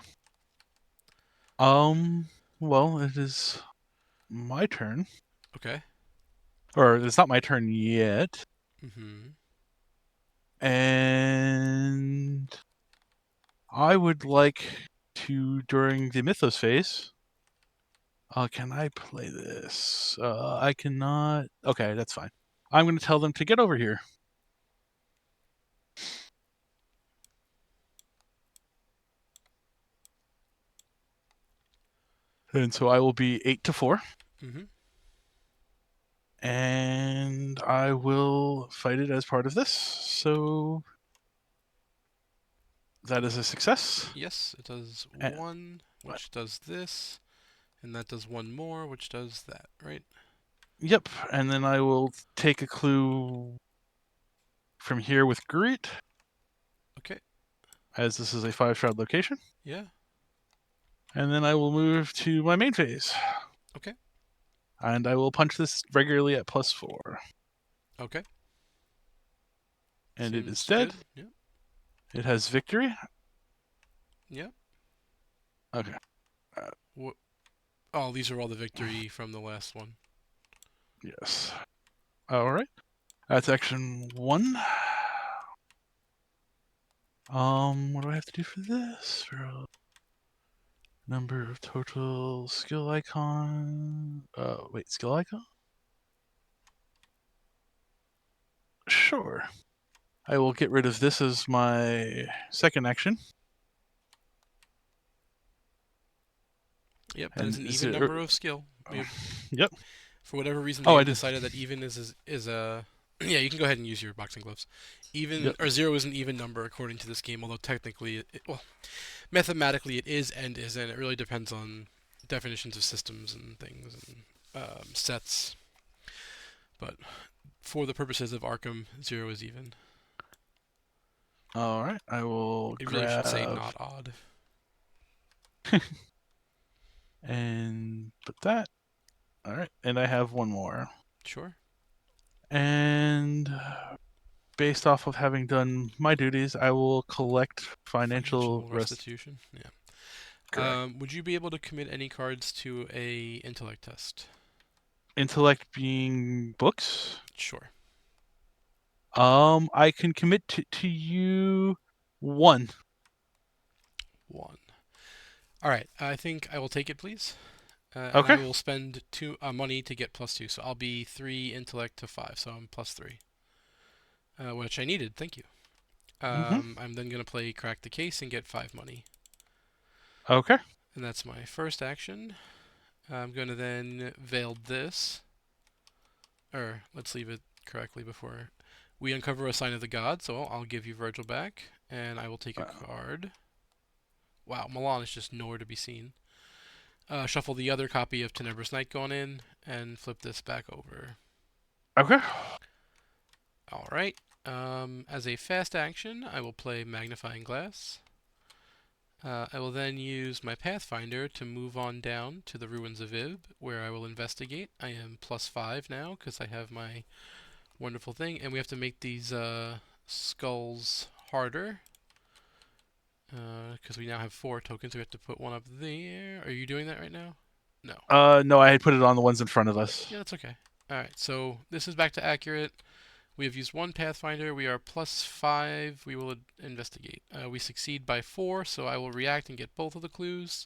Speaker 2: Um. Well, it is my turn,
Speaker 1: Okay.
Speaker 2: or it's not my turn yet,
Speaker 1: Mm-hmm.
Speaker 2: and I would like to during the Mythos phase. Can I play this? I cannot. Okay, that's fine. I'm going to tell them to get over here. And so I will be 8-4.
Speaker 1: Mm-hmm.
Speaker 2: And I will fight it as part of this. So that is a success.
Speaker 1: Yes, it does
Speaker 2: Uh,
Speaker 1: one, which does this, and that does one more, which does that, right?
Speaker 2: Yep. And then I will take a clue from here with Greet,
Speaker 1: Okay.
Speaker 2: as this is a 5-shroud location.
Speaker 1: Yeah.
Speaker 2: And then I will move to my main phase.
Speaker 1: Okay.
Speaker 2: And I will punch this regularly at +4.
Speaker 1: Okay.
Speaker 2: And it is
Speaker 1: Seems
Speaker 2: dead.
Speaker 1: good. Yep.
Speaker 2: It has victory.
Speaker 1: Yep.
Speaker 2: Okay.
Speaker 1: What? Oh, these are all the victory from the last one.
Speaker 2: Yes. All right. That's action 1. What do I have to do for this? For a number of total skill icon. Wait, skill icon? Sure. I will get rid of this as my second action.
Speaker 1: Yep, that is
Speaker 2: And
Speaker 1: an
Speaker 2: is
Speaker 1: even
Speaker 2: it?
Speaker 1: number of skill. We have,
Speaker 2: Yep.
Speaker 1: for whatever reason, the
Speaker 2: Oh, I
Speaker 1: game
Speaker 2: did.
Speaker 1: decided that even is a. Yeah, you can go ahead and use your boxing gloves. Even
Speaker 2: Yep.
Speaker 1: or zero is an even number according to this game, although technically, well, mathematically it is and isn't. It really depends on definitions of systems and things and sets. But for the purposes of Arkham, zero is even.
Speaker 2: All right. I will
Speaker 1: It really should say
Speaker 2: grab
Speaker 1: not odd.
Speaker 2: and put that. All right. And I have one more.
Speaker 1: Sure.
Speaker 2: And based off of having done my duties, I will collect financial
Speaker 1: Financial
Speaker 2: rest.
Speaker 1: restitution. Yeah.
Speaker 2: Correct.
Speaker 1: Would you be able to commit any cards to a intellect test?
Speaker 2: Intellect being books.
Speaker 1: Sure.
Speaker 2: I can commit to you 1.
Speaker 1: One. All right. I think I will take it, please. And I
Speaker 2: Okay.
Speaker 1: will spend two money to get +2. So I'll be 3 intellect to 5. So I'm +3, which I needed. Thank you.
Speaker 2: Mm-hmm.
Speaker 1: I'm then gonna play crack the case and get 5 money,
Speaker 2: Okay.
Speaker 1: and that's my first action. I'm gonna then veil this, or let's leave it correctly before we uncover a sign of the god. So I'll give you Virgil back, and I will take a card. Wow, Milan is just nowhere to be seen. Shuffle the other copy of Tenebra's Night gone in, and flip this back over.
Speaker 2: Okay.
Speaker 1: All right. As a fast action, I will play Magnifying Glass. I will then use my Pathfinder to move on down to the Ruins of Ib, where I will investigate. I am +5 now because I have my wonderful thing, and we have to make these skulls harder because we now have 4 tokens. We have to put one up there. Are you doing that right now? No.
Speaker 2: No, I had put it on the ones in front of us.
Speaker 1: Yeah, that's okay. All right, so this is back to accurate. We have used 1 Pathfinder. We are +5. We will investigate. We succeed by 4, so I will react and get both of the clues.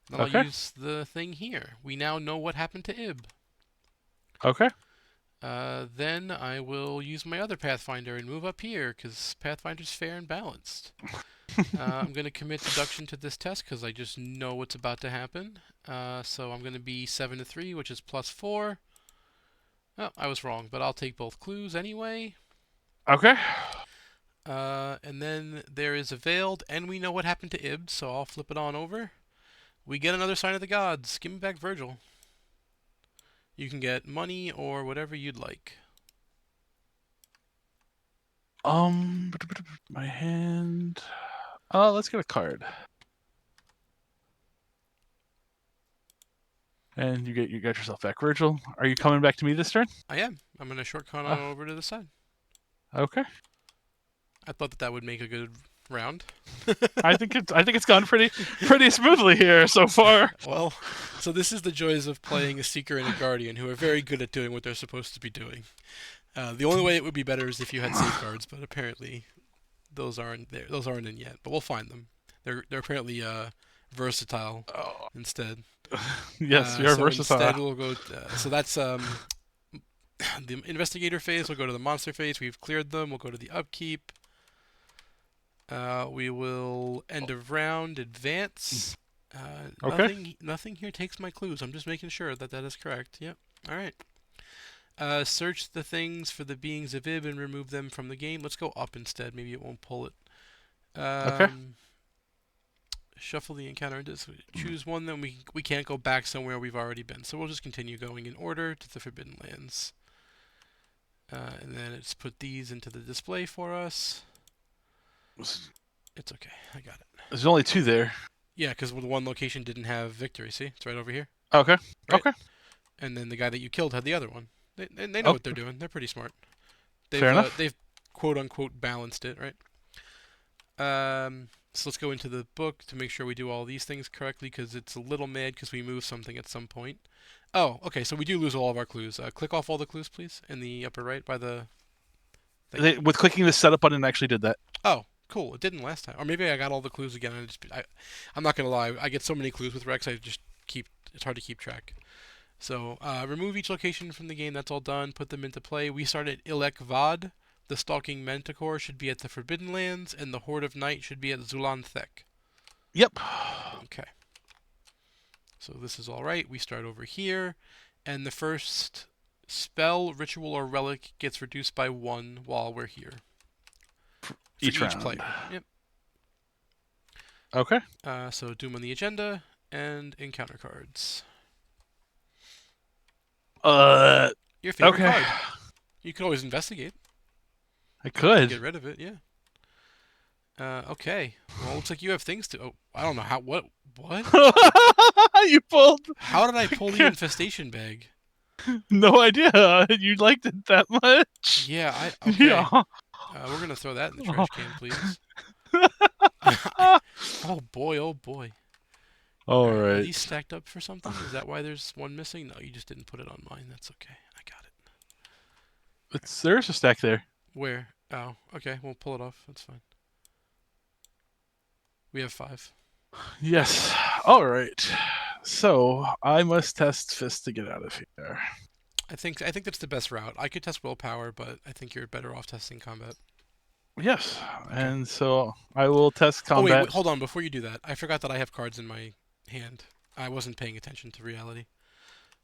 Speaker 1: Then I'll
Speaker 2: Okay.
Speaker 1: use the thing here. We now know what happened to Ib.
Speaker 2: Okay.
Speaker 1: Then I will use my other Pathfinder and move up here, because Pathfinder's fair and balanced. I'm going to commit deduction to this test, because I just know what's about to happen. So I'm going to be 7-3, which is +4. Oh, I was wrong, but I'll take both clues anyway.
Speaker 2: Okay.
Speaker 1: And then there is a veiled, and we know what happened to Ib, so I'll flip it on over. We get another sign of the gods. Give me back Virgil. You can get money or whatever you'd like.
Speaker 2: My hand. Let's get a card. And you got yourself back, Virgil. Are you coming back to me this turn?
Speaker 1: I am. I'm going to shortcut
Speaker 2: Uh,
Speaker 1: on over to the side.
Speaker 2: okay.
Speaker 1: I thought that that would make a good round.
Speaker 2: I think it's gone pretty smoothly here so far.
Speaker 1: Well, so this is the joys of playing a Seeker and a Guardian, who are very good at doing what they're supposed to be doing. The only way it would be better is if you had safeguards, but apparently those aren't there. Those aren't in yet, but we'll find them. They're apparently versatile
Speaker 2: Oh,
Speaker 1: instead.
Speaker 2: yes, you're
Speaker 1: So
Speaker 2: versatile.
Speaker 1: instead we'll go. So that's the investigator phase. We'll go to the monster phase. We've cleared them. We'll go to the upkeep. We will end of round advance.
Speaker 2: Okay.
Speaker 1: Nothing here takes my clues. I'm just making sure that that is correct. Yep. All right. Search the things for the beings of Ib and remove them from the game. Let's go up instead. Maybe it won't pull it.
Speaker 2: Okay.
Speaker 1: Shuffle the encounter. Choose one. Then we can't go back somewhere we've already been. So we'll just continue going in order to the Forbidden Lands. And then it's put these into the display for us. It's okay. I got it.
Speaker 2: There's only two there.
Speaker 1: Yeah, because the one location didn't have victory. See, it's right over here.
Speaker 2: Okay.
Speaker 1: Right?
Speaker 2: Okay.
Speaker 1: And then the guy that you killed had the other one. They know
Speaker 2: Oh,
Speaker 1: what they're doing. They're pretty smart.
Speaker 2: fair enough.
Speaker 1: They've quote unquote balanced it, right? So let's go into the book to make sure we do all these things correctly, because it's a little mad because we move something at some point. Oh, okay. So we do lose all of our clues. Click off all the clues, please, in the upper right by the.
Speaker 2: With clicking the setup button, it actually did that.
Speaker 1: Oh, cool. It didn't last time, or maybe I got all the clues again. I'm not gonna lie. I get so many clues with Rex. I just keep. It's hard to keep track. So remove each location from the game. That's all done. Put them into play. We start at Ilek Vad. The Stalking Manticore should be at the Forbidden Lands, and the Horde of Night should be at Zulan Thek.
Speaker 2: Yep.
Speaker 1: Okay. So this is all right. We start over here, and the first spell, ritual, or relic gets reduced by 1 while we're here. For
Speaker 2: Each
Speaker 1: each
Speaker 2: round.
Speaker 1: player. Yep.
Speaker 2: Okay.
Speaker 1: So Doom on the agenda, and encounter cards. Your favorite
Speaker 2: Okay.
Speaker 1: card. You could always investigate.
Speaker 2: I
Speaker 1: To
Speaker 2: could.
Speaker 1: get rid of it, yeah. Okay. Well, it looks like you have things to. Oh, I don't know how. What? What?
Speaker 2: You pulled.
Speaker 1: How did I pull the infestation bag?
Speaker 2: No idea. You liked it that much.
Speaker 1: Yeah, I. Okay.
Speaker 2: Yeah.
Speaker 1: We're gonna throw that in the trash can, please. Oh boy, oh boy.
Speaker 2: All
Speaker 1: Alright, are
Speaker 2: right.
Speaker 1: these stacked up for something? Is that why there's one missing? No, you just didn't put it on mine. That's okay. I got it.
Speaker 2: There's a stack there.
Speaker 1: Where? Oh, okay. We'll pull it off. That's fine. We have 5.
Speaker 2: Yes. All right. So I must test fist to get out of here.
Speaker 1: I think that's the best route. I could test willpower, but I think you're better off testing combat.
Speaker 2: Yes.
Speaker 1: Okay.
Speaker 2: And so I will test
Speaker 1: Oh
Speaker 2: combat.
Speaker 1: wait, hold on. Before you do that, I forgot that I have cards in my hand. I wasn't paying attention to reality.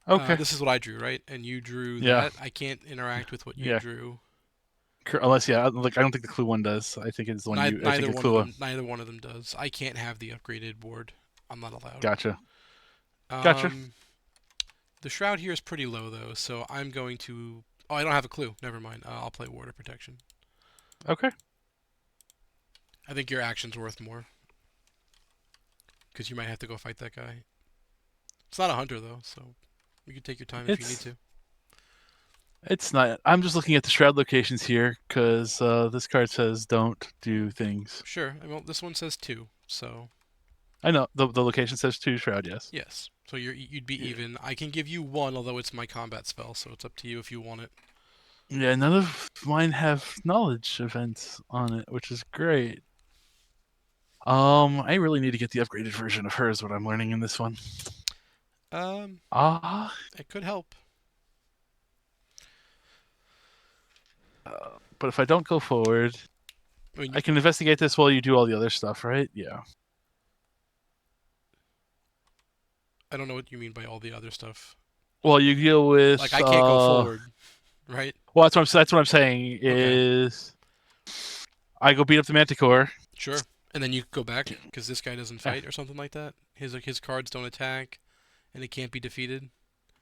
Speaker 2: Okay.
Speaker 1: This is what I drew, right? And you drew
Speaker 2: Yeah.
Speaker 1: that. I can't interact with what you
Speaker 2: Yeah.
Speaker 1: drew.
Speaker 2: Unless, yeah, like I don't think the clue one does. I think it's the one you. I think
Speaker 1: Neither
Speaker 2: it's
Speaker 1: one
Speaker 2: clue
Speaker 1: of
Speaker 2: one.
Speaker 1: them. Neither one of them does. I can't have the upgraded board. I'm not allowed.
Speaker 2: Gotcha. Gotcha.
Speaker 1: The shroud here is pretty low though, so I'm going to. Oh, I don't have a clue. Never mind. I'll play water protection.
Speaker 2: Okay.
Speaker 1: I think your action's worth more because you might have to go fight that guy. It's not a hunter though, so you can take your time if you need to.
Speaker 2: It's not. I'm just looking at the shroud locations here because this card says don't do things.
Speaker 1: Sure. Well, this one says 2, so.
Speaker 2: I know the location says 2 shroud. Yes.
Speaker 1: Yes. So you'd be even. I can give you 1, although it's my combat spell, so it's up to you if you want it.
Speaker 2: Yeah. None of mine have knowledge events on it, which is great. I really need to get the upgraded version of hers. What I'm learning in this one.
Speaker 1: It could help.
Speaker 2: But if I don't go forward,
Speaker 1: I mean,
Speaker 2: I can investigate this while you do all the other stuff, right? Yeah.
Speaker 1: I don't know what you mean by all the other stuff.
Speaker 2: Well, you deal with
Speaker 1: Like I can't go forward, right?
Speaker 2: Well, that's what I'm saying is I go beat up the Manticore.
Speaker 1: Sure. And then you go back because this guy doesn't fight or something like that. His cards don't attack, and it can't be defeated.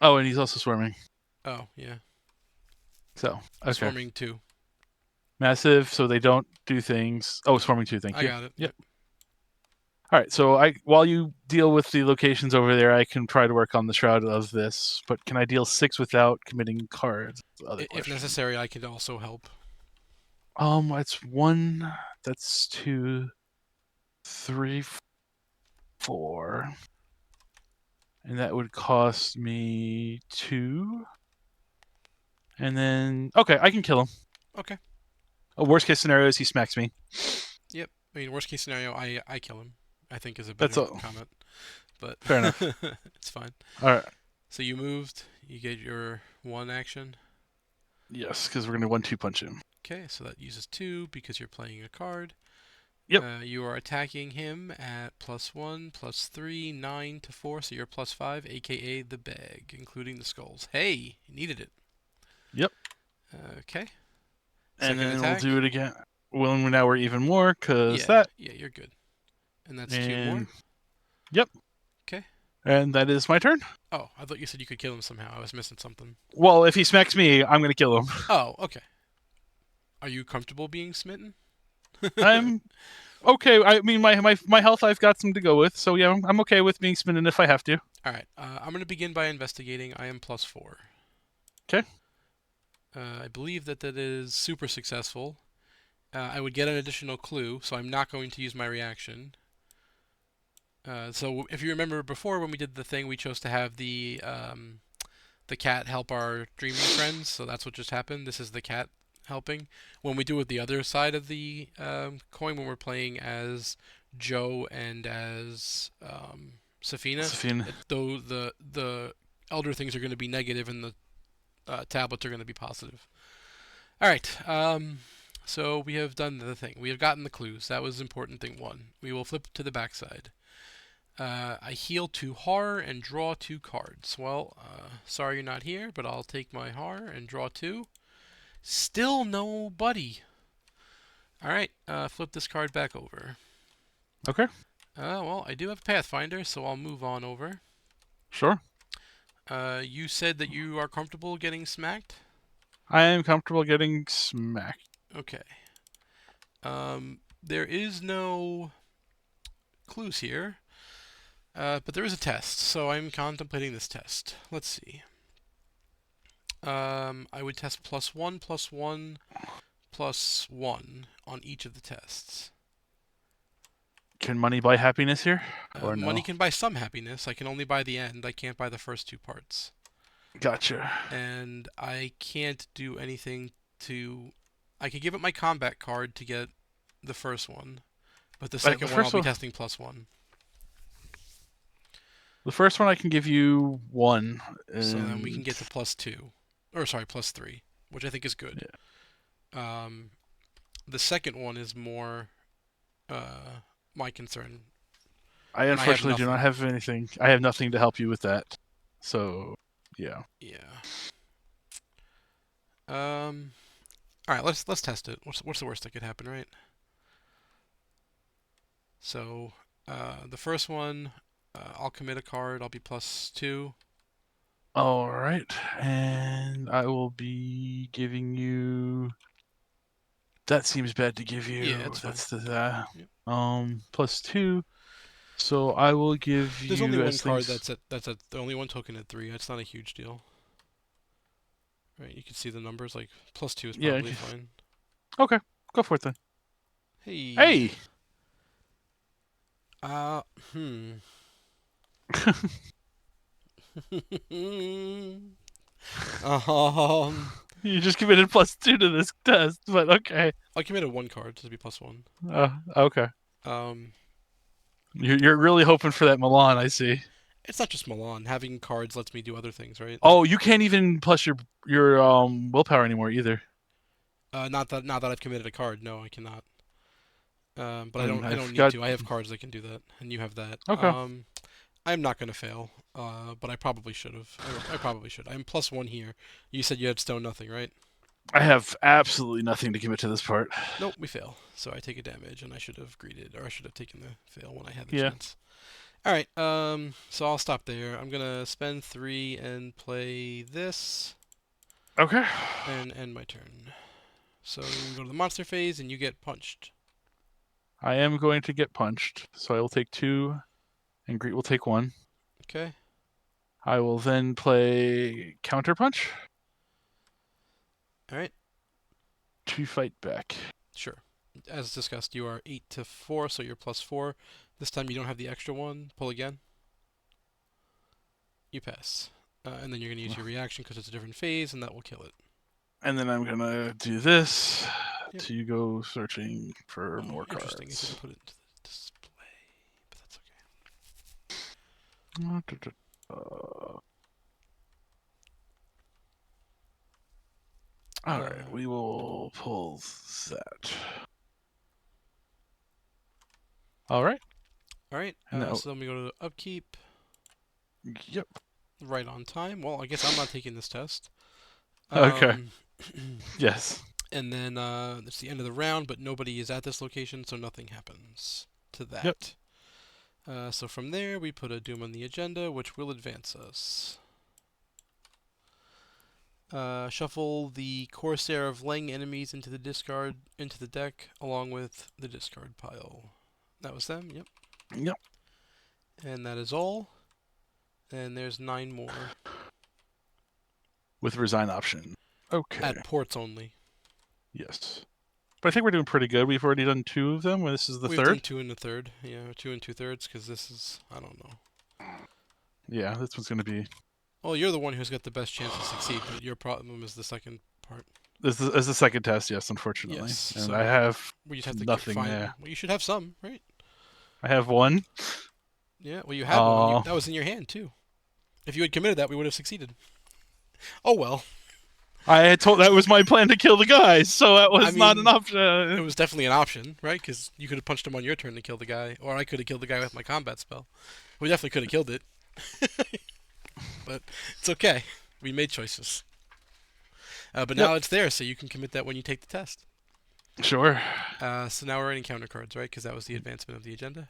Speaker 2: Oh, and he's also swarming.
Speaker 1: Oh yeah.
Speaker 2: So okay.
Speaker 1: Swarming 2.
Speaker 2: Massive, so they don't do things. Oh, swarming 2, thank
Speaker 1: I
Speaker 2: you.
Speaker 1: got it.
Speaker 2: Yep.
Speaker 1: Yep.
Speaker 2: All right, so while you deal with the locations over there, I can try to work on the shroud of this. But can I deal 6 without committing cards? Other
Speaker 1: If
Speaker 2: question.
Speaker 1: necessary, I could also help.
Speaker 2: It's 1. That's 2, 3, 4, and that would cost me 2. And then okay, I can kill him.
Speaker 1: Okay.
Speaker 2: A worst case scenario is he smacks me.
Speaker 1: Yep. I mean, worst case scenario, I kill him. I think is a
Speaker 2: That's
Speaker 1: better
Speaker 2: all.
Speaker 1: comment, but
Speaker 2: Fair enough.
Speaker 1: it's fine.
Speaker 2: All right.
Speaker 1: So you moved. You get your one action.
Speaker 2: Yes, because we're gonna 1-2 punch him.
Speaker 1: Okay, so that uses 2 because you're playing a card.
Speaker 2: Yep.
Speaker 1: You are attacking him at +1, +3, 9 to 4, so you're +5, aka the bag, including the skulls. Hey, you needed it.
Speaker 2: Yep.
Speaker 1: Okay.
Speaker 2: And
Speaker 1: Second
Speaker 2: then we'll
Speaker 1: attack.
Speaker 2: do it again. Well, now we're even more because
Speaker 1: Yeah,
Speaker 2: that.
Speaker 1: yeah, you're good. And that's 2 more.
Speaker 2: And yep.
Speaker 1: Okay.
Speaker 2: And that is my turn.
Speaker 1: Oh, I thought you said you could kill him somehow. I was missing something.
Speaker 2: Well, if he smacks me, I'm gonna kill him.
Speaker 1: Oh, okay. Are you comfortable being smitten?
Speaker 2: I'm okay. I mean, my health, I've got some to go with, so yeah, I'm okay with being smitten if I have to.
Speaker 1: All right. I'm going to begin by investigating. I am +4.
Speaker 2: Okay.
Speaker 1: I believe that is super successful. I would get an additional clue, so I'm not going to use my reaction. So if you remember before when we did the thing, we chose to have the cat help our dreaming friends. So that's what just happened. This is the cat helping. When we do it the other side of the coin, when we're playing as Joe and as Safina,
Speaker 2: Sophine.
Speaker 1: though the elder things are going to be negative and the tablets are going to be positive. All right. So we have done the thing. We have gotten the clues. That was important thing 1. We will flip to the backside. I heal 2 horror and draw 2 cards. Well, sorry you're not here, but I'll take my horror and draw 2. Still no buddy. All right, flip this card back over.
Speaker 2: Okay.
Speaker 1: Well, I do have Pathfinder, so I'll move on over.
Speaker 2: Sure.
Speaker 1: You said that you are comfortable getting smacked?
Speaker 2: I am comfortable getting smacked.
Speaker 1: Okay. There is no clues here, but there is a test, so I'm contemplating this test. Let's see. I would test +1, +1, +1 on each of the tests.
Speaker 2: Can money buy happiness here, or
Speaker 1: Money
Speaker 2: no?
Speaker 1: can buy some happiness. I can only buy the end. I can't buy the first 2 parts.
Speaker 2: Gotcha.
Speaker 1: And I can't do anything to. I could give up my combat card to get the first one, but the
Speaker 2: Like the
Speaker 1: second one I'll
Speaker 2: first
Speaker 1: be
Speaker 2: one.
Speaker 1: testing +1.
Speaker 2: The first one I can give you 1.
Speaker 1: So then we can
Speaker 2: And
Speaker 1: get to +2, or sorry, +3, which I think is good. Um, the second one is more my concern,
Speaker 2: I
Speaker 1: and I have
Speaker 2: unfortunately do not
Speaker 1: nothing.
Speaker 2: have anything. I have nothing to help you with that. So, yeah.
Speaker 1: Yeah. All right, let's test it. What's the worst that could happen, right? So, the first one, I'll commit a card. I'll be +2.
Speaker 2: All right. And I will be giving you. That seems bad to give
Speaker 1: Yeah,
Speaker 2: you.
Speaker 1: it's fine.
Speaker 2: That's the
Speaker 1: Yep.
Speaker 2: +2. So I will give
Speaker 1: There's only
Speaker 2: you
Speaker 1: one
Speaker 2: as
Speaker 1: card
Speaker 2: things.
Speaker 1: that's the only one token at 3. That's not a huge deal, right? You can see the numbers. Like +2 is
Speaker 2: Yeah.
Speaker 1: probably fine.
Speaker 2: Okay. Go for it then.
Speaker 1: Hey.
Speaker 2: Hey.
Speaker 1: Uh. Hmm. um.
Speaker 2: You just committed +2 to this test, but okay.
Speaker 1: I committed 1 card to be +1.
Speaker 2: Okay.
Speaker 1: Um.
Speaker 2: You're really hoping for that Milan, I see.
Speaker 1: It's not just Milan. Having cards lets me do other things, right?
Speaker 2: Oh, you can't even plus your willpower anymore either.
Speaker 1: Not that I've committed a card. No, I cannot. But I
Speaker 2: And
Speaker 1: don't
Speaker 2: I've
Speaker 1: need
Speaker 2: got
Speaker 1: to. I have cards that can do that, and you have that.
Speaker 2: okay.
Speaker 1: I'm not gonna fail. But I probably should have. I probably should. I'm +1 here. You said you had stone nothing, right?
Speaker 2: I have absolutely nothing to commit to this part.
Speaker 1: Nope, we fail. So I take a damage, and I should have greeted, or I should have taken the fail when I had the
Speaker 2: Yeah.
Speaker 1: chance. All right. So I'll stop there. I'm gonna spend 3 and play this,
Speaker 2: Okay.
Speaker 1: and end my turn. So we go to the monster phase, and you get punched.
Speaker 2: I am going to get punched, so I will take 2, and Greet will take 1.
Speaker 1: Okay.
Speaker 2: I will then play Counter Punch
Speaker 1: All right.
Speaker 2: to fight back.
Speaker 1: Sure. As discussed, you are 8 to 4, so you're +4. This time you don't have the extra one. Pull again. You pass. And then you're going to use your reaction because it's a different phase, and that will kill it.
Speaker 2: And then I'm going to do this
Speaker 1: Yep.
Speaker 2: to go searching for
Speaker 1: Oh,
Speaker 2: more
Speaker 1: interesting. It
Speaker 2: cards.
Speaker 1: didn't put it into the display, but that's okay.
Speaker 2: All right, we will pull that. All right.
Speaker 1: All right.
Speaker 2: No.
Speaker 1: So then we go to the upkeep.
Speaker 2: Yep.
Speaker 1: Right on time. Well, I guess I'm not taking this test.
Speaker 2: Okay.
Speaker 1: Um,
Speaker 2: Yes.
Speaker 1: and then it's the end of the round, but nobody is at this location, so nothing happens to
Speaker 2: Yep.
Speaker 1: that. So from there, we put a Doom on the agenda, which will advance us. Shuffle the Corsair of Leng enemies into the deck, along with the discard pile. That was them, yep.
Speaker 2: Yep.
Speaker 1: And that is all. And there's 9 more.
Speaker 2: With resign option. Okay.
Speaker 1: At ports only.
Speaker 2: Yes. But I think we're doing pretty good. We've already done 2 of them. This is the
Speaker 1: We've done
Speaker 2: third.
Speaker 1: 2 and a third. Yeah, 2 and 2/3, because this is, I don't know.
Speaker 2: Yeah, this one's going to be.
Speaker 1: Well, you're the one who's got the best chance to succeed, but your problem is the second part.
Speaker 2: This is the second test, yes, unfortunately.
Speaker 1: Yes,
Speaker 2: And
Speaker 1: so
Speaker 2: I have
Speaker 1: we just have to
Speaker 2: nothing
Speaker 1: find.
Speaker 2: there.
Speaker 1: Well, you should have some, right?
Speaker 2: I have 1.
Speaker 1: Yeah. Well, you had one. And
Speaker 2: Oh.
Speaker 1: that was in your hand too. If you had committed that, we would have succeeded. Oh well.
Speaker 2: I had told that was my plan to kill the guys, so that was
Speaker 1: I
Speaker 2: not an
Speaker 1: mean,
Speaker 2: option.
Speaker 1: it was definitely an option, right? Because you could have punched him on your turn to kill the guy, or I could have killed the guy with my combat spell. We definitely could have killed it. But it's okay. We made choices. But
Speaker 2: Yep.
Speaker 1: now it's there, so you can commit that when you take the test.
Speaker 2: Sure.
Speaker 1: So now we're writing counter cards, right? Because that was the advancement of the agenda.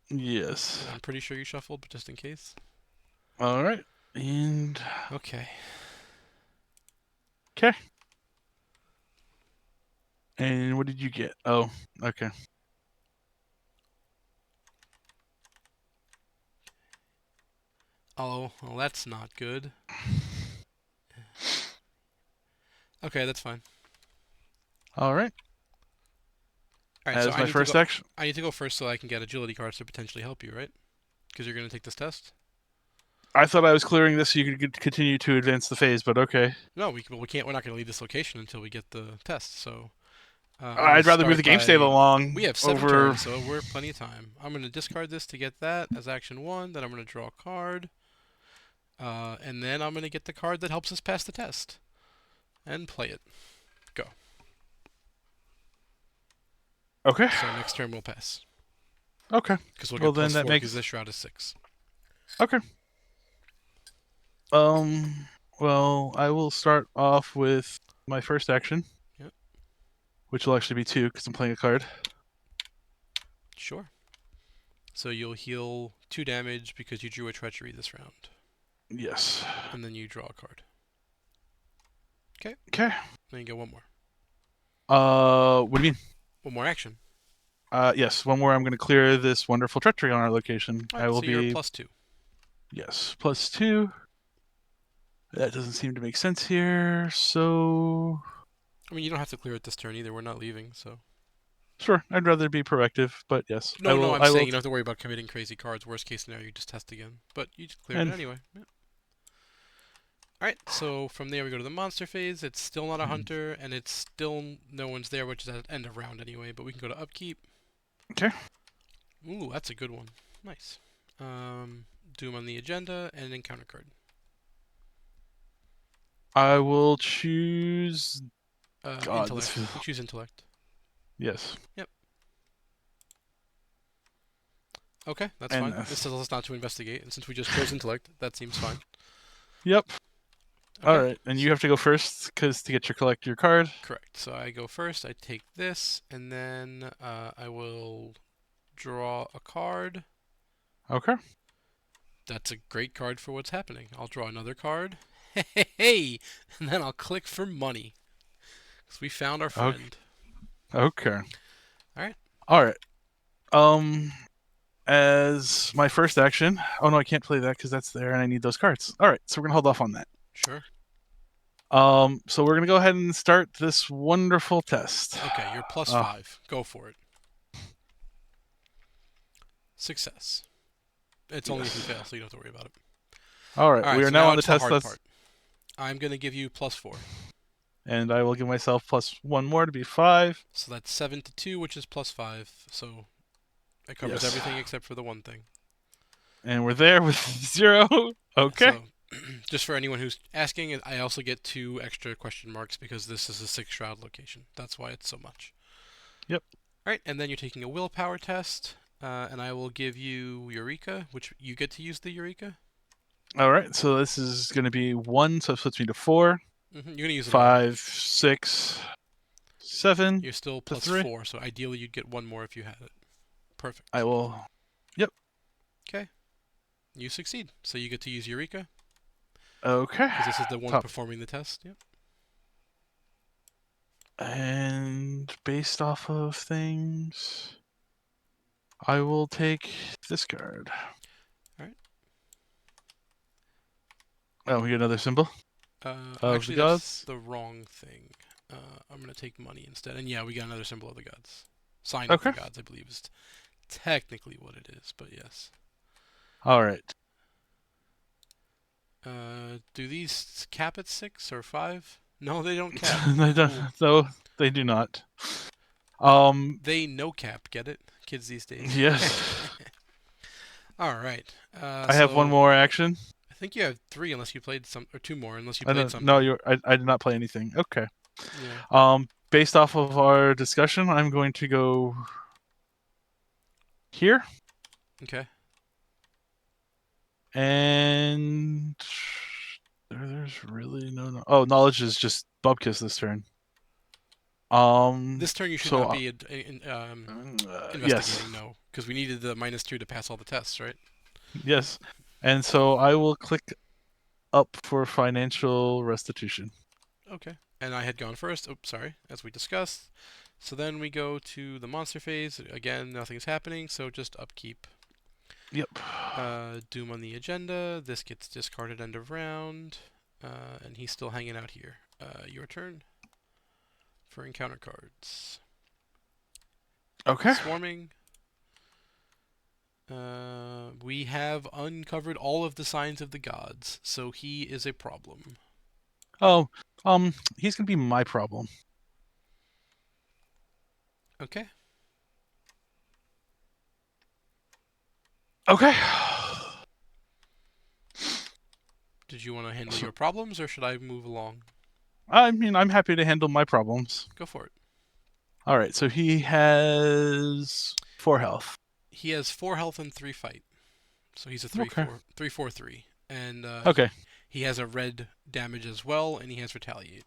Speaker 2: Yes.
Speaker 1: I'm pretty sure you shuffled, but just in case.
Speaker 2: All right. And
Speaker 1: Okay.
Speaker 2: okay. And what did you get? Oh, okay.
Speaker 1: Oh, well, that's not good. Okay, that's fine.
Speaker 2: All right.
Speaker 1: All right, so
Speaker 2: As my first action.
Speaker 1: I need to go first so I can get agility cards to potentially help you, right? Because you're going to take this test.
Speaker 2: I thought I was clearing this so you could continue to advance the phase, but okay.
Speaker 1: No, we can't. We're not going to leave this location until we get the test. So I'm going to
Speaker 2: I'd rather move
Speaker 1: start
Speaker 2: the game
Speaker 1: by.
Speaker 2: state along
Speaker 1: We have 7
Speaker 2: over.
Speaker 1: turns, so we're plenty of time. I'm going to discard this to get that as action 1. Then I'm going to draw a card, and then I'm going to get the card that helps us pass the test, and play it. Go.
Speaker 2: Okay.
Speaker 1: So next turn we'll pass.
Speaker 2: Okay.
Speaker 1: Because we'll
Speaker 2: Well,
Speaker 1: get
Speaker 2: then
Speaker 1: plus
Speaker 2: that
Speaker 1: 4
Speaker 2: makes.
Speaker 1: because this shroud is 6.
Speaker 2: Okay. Well, I will start off with my first action.
Speaker 1: Yep.
Speaker 2: Which will actually be 2 because I'm playing a card.
Speaker 1: Sure. So you'll heal 2 damage because you drew a treachery this round.
Speaker 2: Yes.
Speaker 1: And then you draw a card. Okay.
Speaker 2: Okay.
Speaker 1: Then you get 1 more.
Speaker 2: What do you mean?
Speaker 1: 1 more action.
Speaker 2: Yes, one more. I'm going to clear this wonderful treachery on our location.
Speaker 1: All right,
Speaker 2: I will
Speaker 1: so you're
Speaker 2: be
Speaker 1: +2.
Speaker 2: yes, +2. That doesn't seem to make sense here. So
Speaker 1: I mean, you don't have to clear it this turn either. We're not leaving, so.
Speaker 2: sure, I'd rather be proactive, but yes, I
Speaker 1: No, no,
Speaker 2: will.
Speaker 1: I'm
Speaker 2: I
Speaker 1: saying
Speaker 2: will.
Speaker 1: you don't have to worry about committing crazy cards. Worst case scenario, you just test again. But you just cleared it
Speaker 2: And
Speaker 1: anyway. Yeah. Alright, so from there we go to the monster phase. It's still not a hunter, and it's still no one's there, which is at end of round anyway. But we can go to upkeep.
Speaker 2: okay.
Speaker 1: Ooh, that's a good one. Nice. Doom on the agenda, and an encounter card.
Speaker 2: I will choose. God,
Speaker 1: Intellect. We choose intellect.
Speaker 2: yes.
Speaker 1: Yep. Okay, that's
Speaker 2: And
Speaker 1: fine. This tells us not to investigate, and since we just chose intellect, that seems fine.
Speaker 2: yep.
Speaker 1: Okay.
Speaker 2: All right, and you have to go first because to get collect your card.
Speaker 1: Correct. So I go first. I take this, and then I will draw a card.
Speaker 2: Okay.
Speaker 1: That's a great card for what's happening. I'll draw another card. Hey, and then I'll click for money. Because we found our
Speaker 2: Okay.
Speaker 1: friend.
Speaker 2: Okay.
Speaker 1: All right.
Speaker 2: All right. Um, as my first action. Oh no, I can't play that because that's there, and I need those cards. All right, so we're gonna hold off on that.
Speaker 1: Sure.
Speaker 2: So we're gonna go ahead and start this wonderful test.
Speaker 1: Okay, you're plus
Speaker 2: Uh,
Speaker 1: 5. Go for it. Success. It's only if you
Speaker 2: yes.
Speaker 1: fail, so you don't have to worry about it.
Speaker 2: All right,
Speaker 1: All right,
Speaker 2: we are
Speaker 1: so
Speaker 2: now
Speaker 1: now
Speaker 2: on the
Speaker 1: it's the
Speaker 2: test
Speaker 1: hard
Speaker 2: list,
Speaker 1: part. I'm going to give you plus 4.
Speaker 2: and I will give myself plus one more to be 5.
Speaker 1: So that's 7 to 2, which is plus 5. So it covers
Speaker 2: Yes.
Speaker 1: everything except for the one thing.
Speaker 2: And we're there with 0.
Speaker 1: Yeah,
Speaker 2: Okay.
Speaker 1: so just for anyone who's asking, I also get 2 extra question marks because this is a 6 shroud location. That's why it's so much.
Speaker 2: Yep.
Speaker 1: All right, and then you're taking a willpower test, and I will give you Eureka, which you get to use the Eureka.
Speaker 2: All right, so this is going to be 1, so it puts me to 4,
Speaker 1: You're going to use it all.
Speaker 2: 5, 6, 7
Speaker 1: You're still
Speaker 2: to
Speaker 1: plus
Speaker 2: 3.
Speaker 1: 4, so ideally you'd get 1 more if you had it.
Speaker 2: I
Speaker 1: Perfect.
Speaker 2: will. Yep.
Speaker 1: Okay, you succeed. So you get to use Eureka,
Speaker 2: Okay.
Speaker 1: because this is the one
Speaker 2: Top.
Speaker 1: performing the test. Yep.
Speaker 2: And based off of things, I will take this card.
Speaker 1: All right.
Speaker 2: Oh, we get another symbol of the
Speaker 1: Actually, that's
Speaker 2: gods.
Speaker 1: the wrong thing. I'm going to take money instead. And yeah, we got another symbol of the gods. Sign of the
Speaker 2: Okay.
Speaker 1: gods, I believe, is technically what it is, but yes.
Speaker 2: All right.
Speaker 1: Do these cap at 6 or 5? No, they don't cap.
Speaker 2: they don't.
Speaker 1: Cool.
Speaker 2: So they do not.
Speaker 1: They no cap, get it? Kids these days.
Speaker 2: Yes.
Speaker 1: All right.
Speaker 2: I have one
Speaker 1: So
Speaker 2: more action.
Speaker 1: I think you have 3 unless you played some, or 2 more unless you
Speaker 2: I
Speaker 1: played
Speaker 2: don't. No,
Speaker 1: something.
Speaker 2: you. I did not play anything. Okay.
Speaker 1: Yeah.
Speaker 2: Based off of our discussion, I'm going to go here,
Speaker 1: Okay.
Speaker 2: and there's really no. Oh, knowledge is just Bubkiss this turn.
Speaker 1: This turn you should
Speaker 2: So
Speaker 1: not be
Speaker 2: yes,
Speaker 1: investigating, no, because we needed the -2 to pass all the tests, right?
Speaker 2: yes, and so I will click up for financial restitution.
Speaker 1: Okay. And I had gone first. Oops, sorry, as we discussed. So then we go to the monster phase. Again, nothing's happening, so just upkeep.
Speaker 2: Yep.
Speaker 1: Doom on the agenda. This gets discarded end of round. And he's still hanging out here. Your turn for encounter cards.
Speaker 2: Okay.
Speaker 1: Swarming. We have uncovered all of the signs of the gods, so he is a problem.
Speaker 2: Oh, he's gonna be my problem.
Speaker 1: Okay.
Speaker 2: Okay.
Speaker 1: Did you want to handle
Speaker 2: So,
Speaker 1: your problems, or should I move along?
Speaker 2: I mean, I'm happy to handle my problems.
Speaker 1: Go for it.
Speaker 2: All right. So he has 4 health.
Speaker 1: He has 4 health and 3 fight, so he's a
Speaker 2: Okay.
Speaker 1: 3/4/3, and
Speaker 2: Okay.
Speaker 1: he has a red damage as well, and he has retaliate.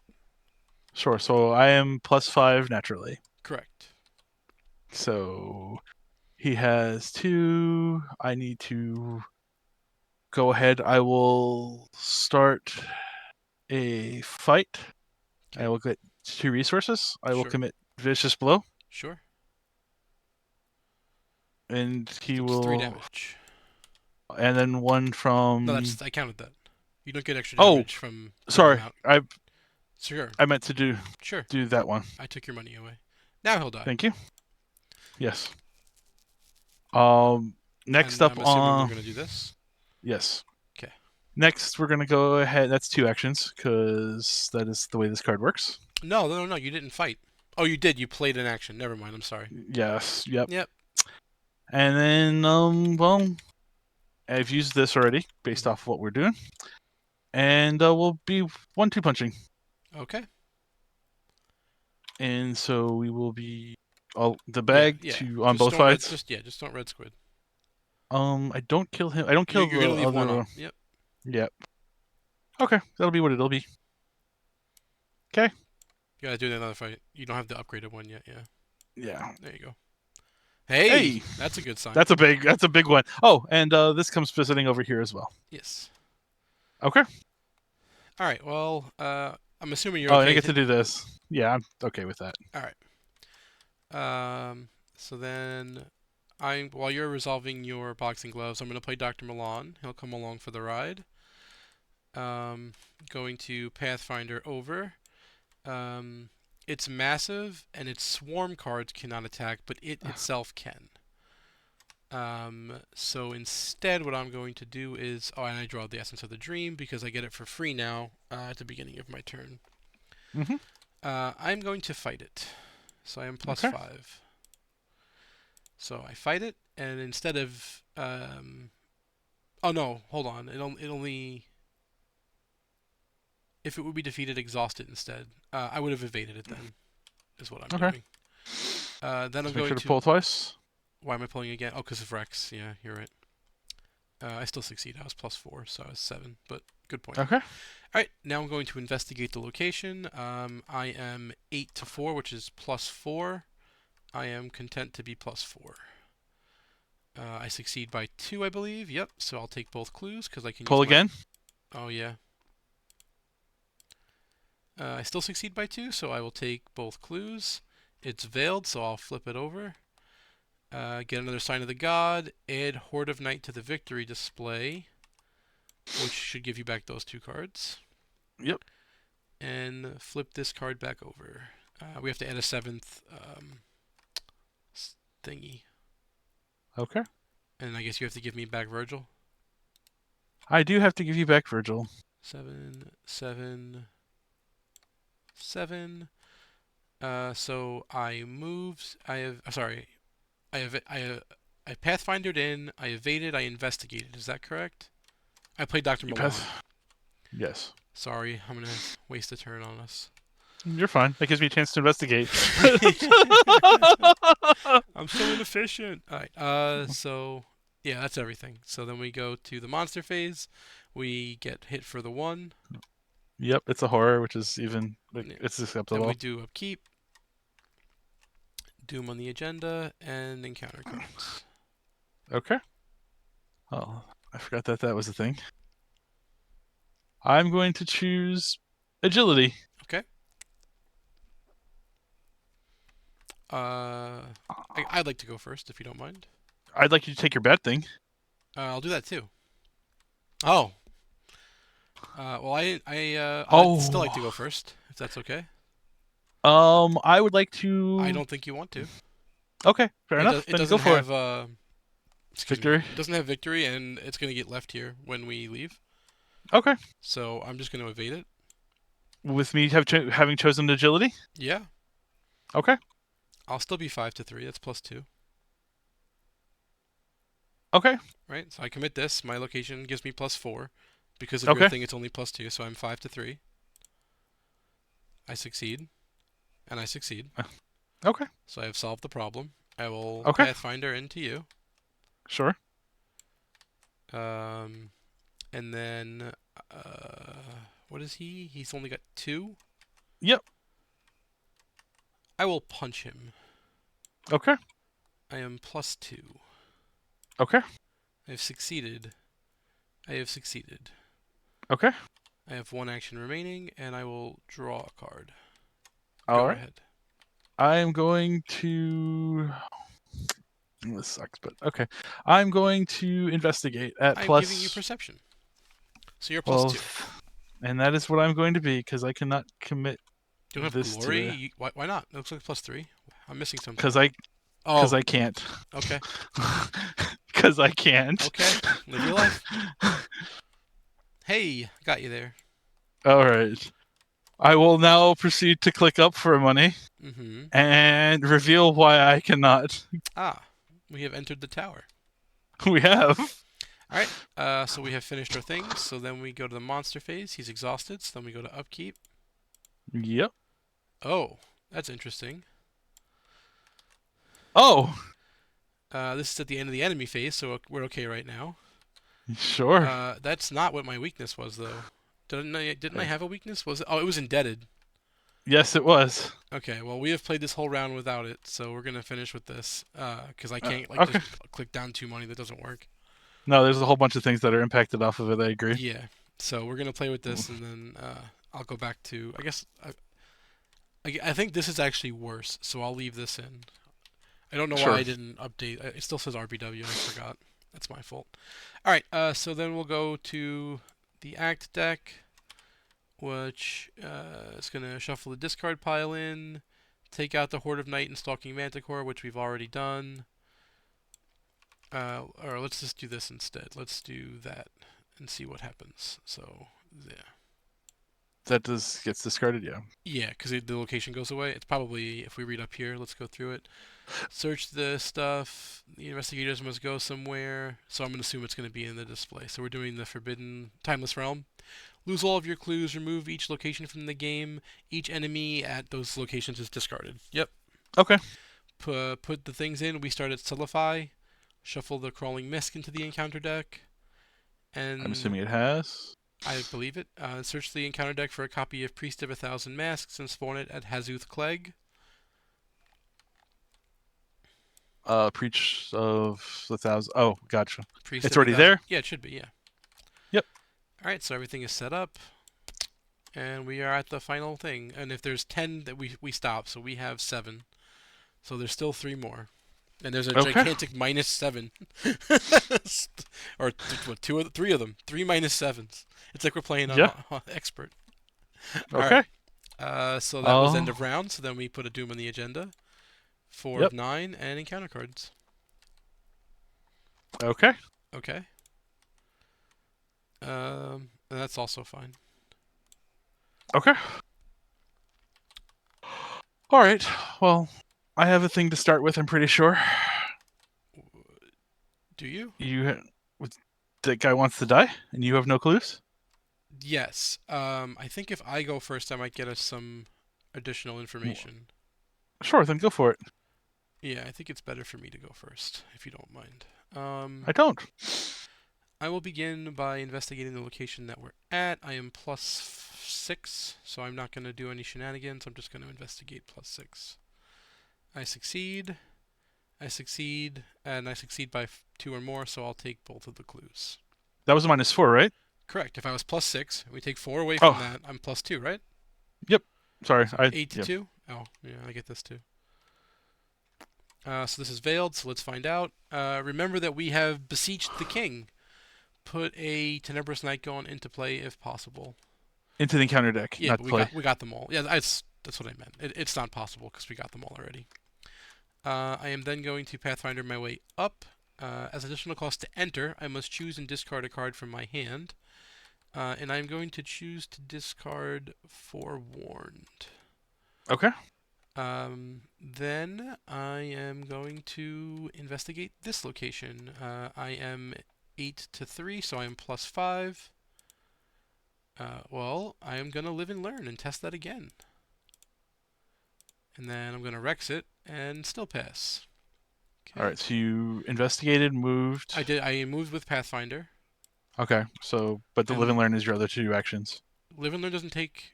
Speaker 2: Sure. So I am +5 naturally.
Speaker 1: Correct.
Speaker 2: So he has 2. I need to go ahead. I will start a fight.
Speaker 1: Okay.
Speaker 2: I will get 2 resources. I will
Speaker 1: Sure.
Speaker 2: commit vicious blow,
Speaker 1: Sure.
Speaker 2: and he
Speaker 1: It's 3
Speaker 2: will,
Speaker 1: damage.
Speaker 2: and then one
Speaker 1: No,
Speaker 2: from.
Speaker 1: that's I counted that. You don't get extra
Speaker 2: Oh,
Speaker 1: damage from the
Speaker 2: sorry.
Speaker 1: amount.
Speaker 2: I
Speaker 1: Sure.
Speaker 2: I meant to
Speaker 1: Sure.
Speaker 2: do that one.
Speaker 1: I took your money away. Now he'll die.
Speaker 2: Thank you. Yes. Next
Speaker 1: And
Speaker 2: up
Speaker 1: I'm assuming we're
Speaker 2: on
Speaker 1: gonna do this.
Speaker 2: yes.
Speaker 1: Okay.
Speaker 2: Next, we're gonna go ahead. That's 2 actions because that is the way this card works.
Speaker 1: No, no, no. You didn't fight. Oh, you did. You played an action. Never mind. I'm sorry.
Speaker 2: Yes. Yep.
Speaker 1: Yep.
Speaker 2: And then well, I've used this already based off of what we're doing, and we'll be 1-2 punching,
Speaker 1: Okay.
Speaker 2: and so we will be all the
Speaker 1: Yeah.
Speaker 2: bag
Speaker 1: Yeah.
Speaker 2: to on
Speaker 1: Just
Speaker 2: both
Speaker 1: don't red.
Speaker 2: sides.
Speaker 1: Just don't red squid.
Speaker 2: I don't kill him. I don't kill
Speaker 1: You're gonna
Speaker 2: the
Speaker 1: leave one
Speaker 2: other.
Speaker 1: up. Yep.
Speaker 2: Yep. Okay, that'll be what it'll be. Okay.
Speaker 1: You gotta do another fight. You don't have the upgraded one yet. Yeah.
Speaker 2: Yeah.
Speaker 1: There you go. Hey,
Speaker 2: Hey,
Speaker 1: that's a good sign.
Speaker 2: that's a big one. Oh, and this comes visiting over here as well.
Speaker 1: Yes.
Speaker 2: Okay.
Speaker 1: All right. Well, I'm assuming you're
Speaker 2: Oh, and I
Speaker 1: okay.
Speaker 2: get to do this. Yeah, I'm okay with that.
Speaker 1: All right. So then, while you're resolving your boxing gloves, I'm gonna play Dr. Milan. He'll come along for the ride. Um, Going to Pathfinder over. Um, it's massive, and its swarm cards cannot attack, but it itself can. So instead, what I'm going to do is, oh, and I draw the Essence of the Dream because I get it for free now at the beginning of my turn.
Speaker 2: Hmm.
Speaker 1: I'm going to fight it. So I am plus
Speaker 2: Okay.
Speaker 1: 5. So I fight it, and instead of, oh no, hold on. It only, if it would be defeated, exhaust it instead. I would have evaded it then, is what I'm
Speaker 2: Okay.
Speaker 1: doing. Then I'm
Speaker 2: Just make
Speaker 1: going
Speaker 2: sure to
Speaker 1: to,
Speaker 2: pull twice.
Speaker 1: why am I pulling again? Oh, because of Rex. Yeah, you're right. I still succeed. I was plus 4, so I was 7, but good point.
Speaker 2: Okay.
Speaker 1: Alright, now I'm going to investigate the location. I am 8 to 4, which is plus 4. I am content to be plus 4. I succeed by 2, I believe. Yep, so I'll take both clues because I can
Speaker 2: Pull
Speaker 1: use my.
Speaker 2: again.
Speaker 1: Oh, yeah. I still succeed by 2, so I will take both clues. It's veiled, so I'll flip it over. Get another sign of the god. Add Horde of Night to the victory display, which should give you back those 2 cards.
Speaker 2: Yep.
Speaker 1: And flip this card back over. We have to add a 7th thingy.
Speaker 2: Okay.
Speaker 1: And I guess you have to give me back Virgil.
Speaker 2: I do have to give you back Virgil.
Speaker 1: 7, 7, 7. So I moved. I have. Sorry. I pathfindered in. I evaded. I investigated. Is that correct? I played Dr.
Speaker 2: You pass.
Speaker 1: Milan.
Speaker 2: Yes.
Speaker 1: Sorry, I'm gonna waste a turn on us.
Speaker 2: You're fine. That gives me a chance to investigate.
Speaker 1: I'm so inefficient. All right. So yeah, that's everything. So then we go to the monster phase. We get hit for the 1.
Speaker 2: Yep, it's a horror, which is even
Speaker 1: Yeah.
Speaker 2: it's
Speaker 1: Then we
Speaker 2: acceptable.
Speaker 1: do upkeep, Doom on the agenda, and encounter cards.
Speaker 2: Okay. Oh, I forgot that that was a thing. I'm going to choose agility.
Speaker 1: Okay. Uh, I'd like to go first if you don't mind.
Speaker 2: I'd like you to take your bad thing.
Speaker 1: I'll do that too. Oh. Well, I'd still like to go
Speaker 2: Oh.
Speaker 1: first if that's okay.
Speaker 2: I would like
Speaker 1: I
Speaker 2: to.
Speaker 1: don't think you want to.
Speaker 2: Okay, fair enough.
Speaker 1: It
Speaker 2: Then go
Speaker 1: doesn't
Speaker 2: for it.
Speaker 1: have excuse me.
Speaker 2: Victory.
Speaker 1: It doesn't have victory, and it's gonna get left here when we leave.
Speaker 2: Okay.
Speaker 1: So I'm just gonna evade it.
Speaker 2: With me having chosen agility.
Speaker 1: Yeah.
Speaker 2: Okay.
Speaker 1: I'll still be 5 to 3. That's plus 2.
Speaker 2: Okay.
Speaker 1: Right. So I commit this. My location gives me plus 4. Because of your
Speaker 2: Okay.
Speaker 1: thing, it's only plus 2. So I'm 5 to 3. I succeed, and I succeed.
Speaker 2: Okay.
Speaker 1: So I have solved the problem. I will
Speaker 2: Okay.
Speaker 1: Pathfinder into you.
Speaker 2: Sure.
Speaker 1: And then uh, what is he? He's only got 2.
Speaker 2: Yep.
Speaker 1: I will punch him.
Speaker 2: Okay.
Speaker 1: I am plus 2.
Speaker 2: Okay.
Speaker 1: I have succeeded. I have succeeded.
Speaker 2: Okay.
Speaker 1: I have 1 action remaining, and I will draw a card.
Speaker 2: All
Speaker 1: Go
Speaker 2: right.
Speaker 1: ahead.
Speaker 2: I am going to. This sucks, but okay. I'm going to investigate at
Speaker 1: I'm giving you
Speaker 2: plus.
Speaker 1: perception. So you're plus
Speaker 2: Well,
Speaker 1: 2.
Speaker 2: and that is what I'm going to be because I cannot commit
Speaker 1: You don't have
Speaker 2: this to
Speaker 1: glory?
Speaker 2: the
Speaker 1: Why not? It looks like plus 3. I'm missing something.
Speaker 2: because I
Speaker 1: Oh,
Speaker 2: can't.
Speaker 1: okay.
Speaker 2: Because I can't.
Speaker 1: Okay. Live your life. Hey, got you there.
Speaker 2: All right. I will now proceed to click up for money
Speaker 1: Mm-hmm.
Speaker 2: and reveal why I cannot.
Speaker 1: Ah, we have entered the tower.
Speaker 2: We have.
Speaker 1: All right. So we have finished our things. So then we go to the monster phase. He's exhausted. So then we go to upkeep.
Speaker 2: Yep.
Speaker 1: Oh, that's interesting.
Speaker 2: Oh,
Speaker 1: This is at the end of the enemy phase, so we're okay right now.
Speaker 2: sure.
Speaker 1: That's not what my weakness was, though. Didn't I have a weakness? Was it? Oh, it was indebted.
Speaker 2: Yes, it was.
Speaker 1: Okay, well, we have played this whole round without it, so we're gonna finish with this. Because I can't
Speaker 2: Okay.
Speaker 1: just click down 2 money. That doesn't work.
Speaker 2: No, there's a whole bunch of things that are impacted off of it. I agree.
Speaker 1: Yeah. So we're gonna play with this, and then I'll go back to. I guess I think this is actually worse, so I'll leave this in. I don't know why
Speaker 2: Sure.
Speaker 1: I didn't update. It still says RBW. I forgot. That's my fault. All right. So then we'll go to the Act deck, which is going to shuffle the discard pile in, take out the Horde of Night and Stalking Manticore, which we've already done. Or let's just do this instead. Let's do that and see what happens. So, yeah.
Speaker 2: That gets discarded, yeah.
Speaker 1: Yeah, because the location goes away. It's probably, if we read up here, let's go through it. Search the stuff. The investigators must go somewhere. So I'm going to assume it's going to be in the display. So we're doing the Forbidden Timeless Realm. Lose all of your clues. Remove each location from the game. Each enemy at those locations is discarded. Yep.
Speaker 2: Okay.
Speaker 1: Put the things in. We start at Solidify. Shuffle the Crawling Mist into the encounter deck.
Speaker 2: I'm
Speaker 1: And
Speaker 2: assuming it has.
Speaker 1: I believe it. Search the encounter deck for a copy of Priest of a Thousand Masks and spawn it at Hazuth Clegg.
Speaker 2: Preach of the Thousand. Oh, gotcha.
Speaker 1: Priest
Speaker 2: It's
Speaker 1: of a
Speaker 2: already
Speaker 1: Thousand.
Speaker 2: there?
Speaker 1: Yeah, it should be, yeah.
Speaker 2: Yep.
Speaker 1: Alright, so everything is set up. And we are at the final thing. And if there's 10, that we stop. So we have 7. So there's still 3 more. And there's a
Speaker 2: Okay.
Speaker 1: gigantic -7. Or what, 3 of them. 3 -7s. It's like we're playing on,
Speaker 2: Yeah.
Speaker 1: on Expert.
Speaker 2: Okay.
Speaker 1: So that was end
Speaker 2: Oh.
Speaker 1: of round. So then we put a Doom on the agenda. 4
Speaker 2: Yep.
Speaker 1: of 9 and encounter cards.
Speaker 2: Okay.
Speaker 1: Okay. And that's also fine.
Speaker 2: Okay. All right. Well, I have a thing to start with. I'm pretty sure.
Speaker 1: Do you?
Speaker 2: That guy wants to die, and you have no clues.
Speaker 1: Yes. I think if I go first, I might get us some additional information.
Speaker 2: Sure, then go for it.
Speaker 1: Yeah, I think it's better for me to go first, if you don't mind.
Speaker 2: I don't.
Speaker 1: I will begin by investigating the location that we're at. I am +6, so I'm not going to do any shenanigans. I'm just going to investigate +6. I succeed. I succeed, and I succeed by 2 or more, so I'll take both of the clues.
Speaker 2: That was a -4, right?
Speaker 1: Correct. If I was +6, we take 4 away from
Speaker 2: Oh,
Speaker 1: that, I'm +2, right?
Speaker 2: yep. Sorry.
Speaker 1: So
Speaker 2: I
Speaker 1: 8 to
Speaker 2: yeah.
Speaker 1: 2? Oh, yeah, I get this too. So this is veiled, so let's find out. Remember that we have beseeched the king. Put a Tenebrous Nightgaunt into play if possible.
Speaker 2: Into the encounter deck,
Speaker 1: Yeah,
Speaker 2: not
Speaker 1: but
Speaker 2: play.
Speaker 1: we got them all. Yeah, that's what I meant. It's not possible because we got them all already. I am then going to Pathfinder my way up. As additional cost to enter, I must choose and discard a card from my hand. And I'm going to choose to discard Forewarned.
Speaker 2: Okay.
Speaker 1: Then I am going to investigate this location. I am 8 to 3, so I am +5. Well, I am going to live and learn and test that again. And then I'm going to Rex it and still pass. Okay.
Speaker 2: All right. So you investigated, moved.
Speaker 1: I did. I moved with Pathfinder.
Speaker 2: Okay. So, but the live and learn is your other 2 actions.
Speaker 1: Live and learn doesn't take.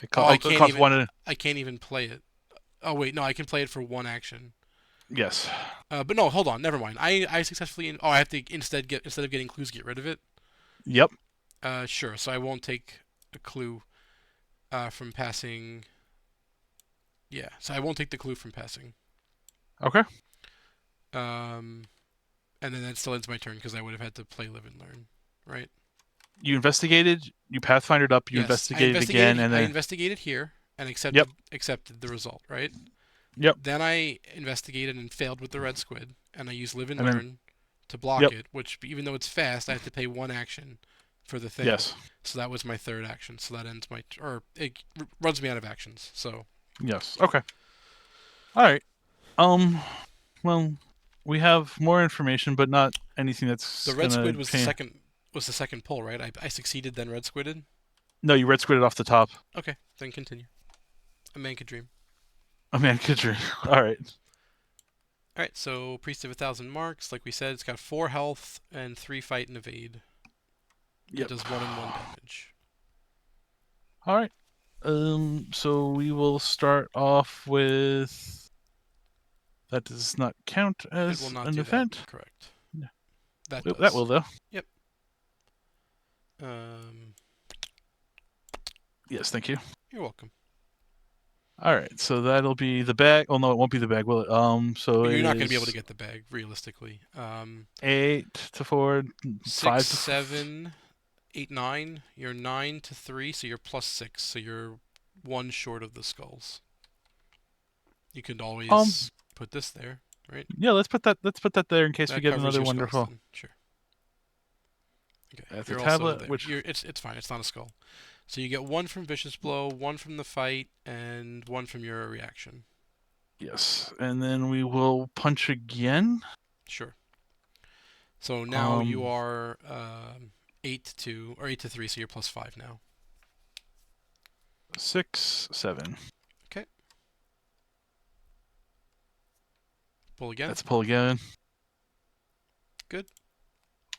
Speaker 2: It
Speaker 1: I
Speaker 2: costs
Speaker 1: can't even.
Speaker 2: 1.
Speaker 1: I can't even play it. Oh wait, no, I can play it for 1 action.
Speaker 2: Yes.
Speaker 1: But no, hold on, never mind. I successfully. I have to instead of getting clues, get rid of it.
Speaker 2: Yep.
Speaker 1: Sure. So I won't take a clue from passing. Yeah. So I won't take the clue from passing.
Speaker 2: Okay.
Speaker 1: And then that still ends my turn because I would have had to play live and learn, right?
Speaker 2: You investigated. You pathfindered up. You
Speaker 1: Yes,
Speaker 2: investigated again, and
Speaker 1: I
Speaker 2: then
Speaker 1: investigated here and
Speaker 2: Yep.
Speaker 1: accepted the result, right?
Speaker 2: Yep.
Speaker 1: Then I investigated and failed with the red squid, and I used live and
Speaker 2: And then-
Speaker 1: learn to block
Speaker 2: Yep.
Speaker 1: it. Which, even though it's fast, I have to pay 1 action for the thing.
Speaker 2: Yes.
Speaker 1: So that was my 3rd action. So that ends my or it runs me out of actions. So
Speaker 2: Yes. Okay. All right. Well, we have more information, but not anything that's
Speaker 1: the red
Speaker 2: gonna
Speaker 1: squid was
Speaker 2: change.
Speaker 1: the second pull, right? I succeeded, then red squidded.
Speaker 2: No, you red squidded off the top.
Speaker 1: Okay, then continue. A man could dream.
Speaker 2: Oh man, good dream. All right.
Speaker 1: All right, so Priest of a Thousand Marks, like we said, it's got 4 health and 3 fight and evade.
Speaker 2: Yep.
Speaker 1: It does 1 and 1 damage.
Speaker 2: All right. So we will start off with. That does not count
Speaker 1: It
Speaker 2: as
Speaker 1: will not
Speaker 2: an
Speaker 1: do
Speaker 2: event.
Speaker 1: that. Correct.
Speaker 2: Yeah.
Speaker 1: That
Speaker 2: That will though.
Speaker 1: Um,
Speaker 2: Yes, thank you.
Speaker 1: You're welcome.
Speaker 2: All right, so that'll be the bag. Oh no, it won't be the bag, will it? So
Speaker 1: But
Speaker 2: it
Speaker 1: you're not going to be able to
Speaker 2: is
Speaker 1: get the bag realistically.
Speaker 2: 8 to 4,
Speaker 1: Six,
Speaker 2: 5 to.
Speaker 1: 7, 8, 9. You're 9 to 3, so you're +6. So you're one short of the skulls. You could
Speaker 2: Um,
Speaker 1: always put this there, right?
Speaker 2: yeah, let's put that. Let's put that there in case we
Speaker 1: That
Speaker 2: get
Speaker 1: covers
Speaker 2: another
Speaker 1: your skulls
Speaker 2: wonderful.
Speaker 1: then. Sure. Okay.
Speaker 2: That's a
Speaker 1: You're also
Speaker 2: tablet,
Speaker 1: there.
Speaker 2: which
Speaker 1: It's fine. It's not a skull. So you get one from vicious blow, one from the fight, and one from your reaction.
Speaker 2: yes, and then we will punch again.
Speaker 1: Sure. So now you
Speaker 2: Um,
Speaker 1: are 8 to 2 or 8 to 3, so you're +5 now.
Speaker 2: 6, 7.
Speaker 1: Okay. Pull again.
Speaker 2: That's a pull again.
Speaker 1: Good.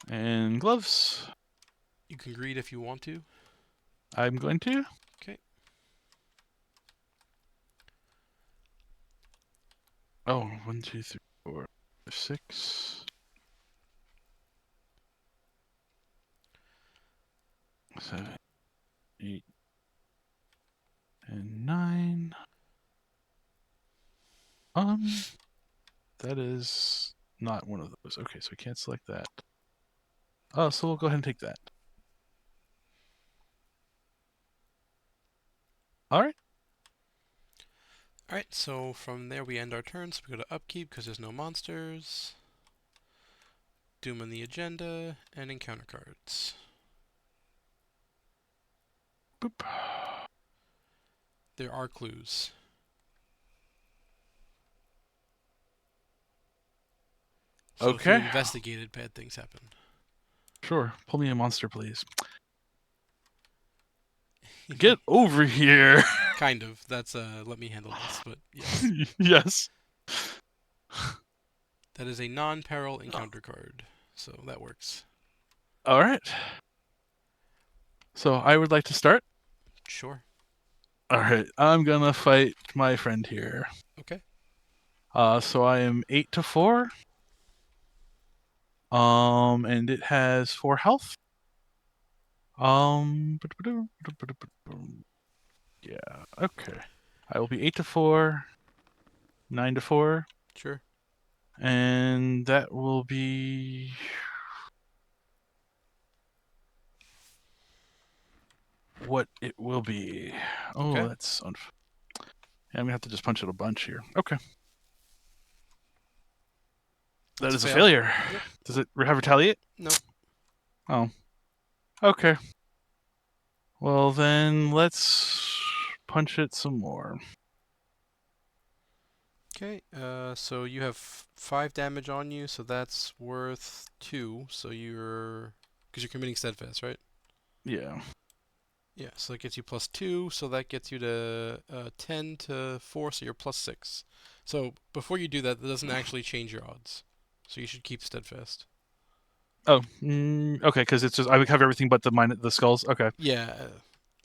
Speaker 2: And gloves.
Speaker 1: You can greed if you want to.
Speaker 2: I'm going to.
Speaker 1: Okay.
Speaker 2: Oh, 1, 2, 3, 4, 5, 6, 7, 8, and 9. That is not one of those. Okay, so we can't select that. Oh, so we'll go ahead and take that. All right.
Speaker 1: All right. So from there we end our turn. So we go to upkeep because there's no monsters. Doom on the agenda and encounter cards.
Speaker 2: Boop.
Speaker 1: There are clues. So if you
Speaker 2: Okay.
Speaker 1: investigated, bad things happen.
Speaker 2: Sure. Pull me a monster, please. Get over here.
Speaker 1: Kind of. That's let me handle this, but yes.
Speaker 2: Yes.
Speaker 1: That is a non-peril encounter card. So that works.
Speaker 2: All right. So I would like to start.
Speaker 1: Sure.
Speaker 2: All right. I'm gonna fight my friend here.
Speaker 1: Okay.
Speaker 2: So I am 8 to 4. And it has 4 health. Um. Yeah. Okay. I will be 8 to 4, 9 to 4,
Speaker 1: Sure.
Speaker 2: and that will be what it will be. Oh,
Speaker 1: Okay.
Speaker 2: that's yeah, I'm gonna have to just punch it a bunch here. Okay. That
Speaker 1: That's a
Speaker 2: is a
Speaker 1: fail.
Speaker 2: failure.
Speaker 1: Yep.
Speaker 2: Does it have retaliate?
Speaker 1: Nope.
Speaker 2: Oh. Okay. Well then let's punch it some more.
Speaker 1: Okay. So you have 5 damage on you, so that's worth 2. So you're because you're committing steadfast, right?
Speaker 2: Yeah.
Speaker 1: Yeah. So that gets you +2. So that gets you to 10 to 4. So you're +6. So before you do that, that doesn't actually change your odds. So you should keep steadfast.
Speaker 2: Oh, okay, because it's just I would have everything but the skulls. Okay.
Speaker 1: Yeah.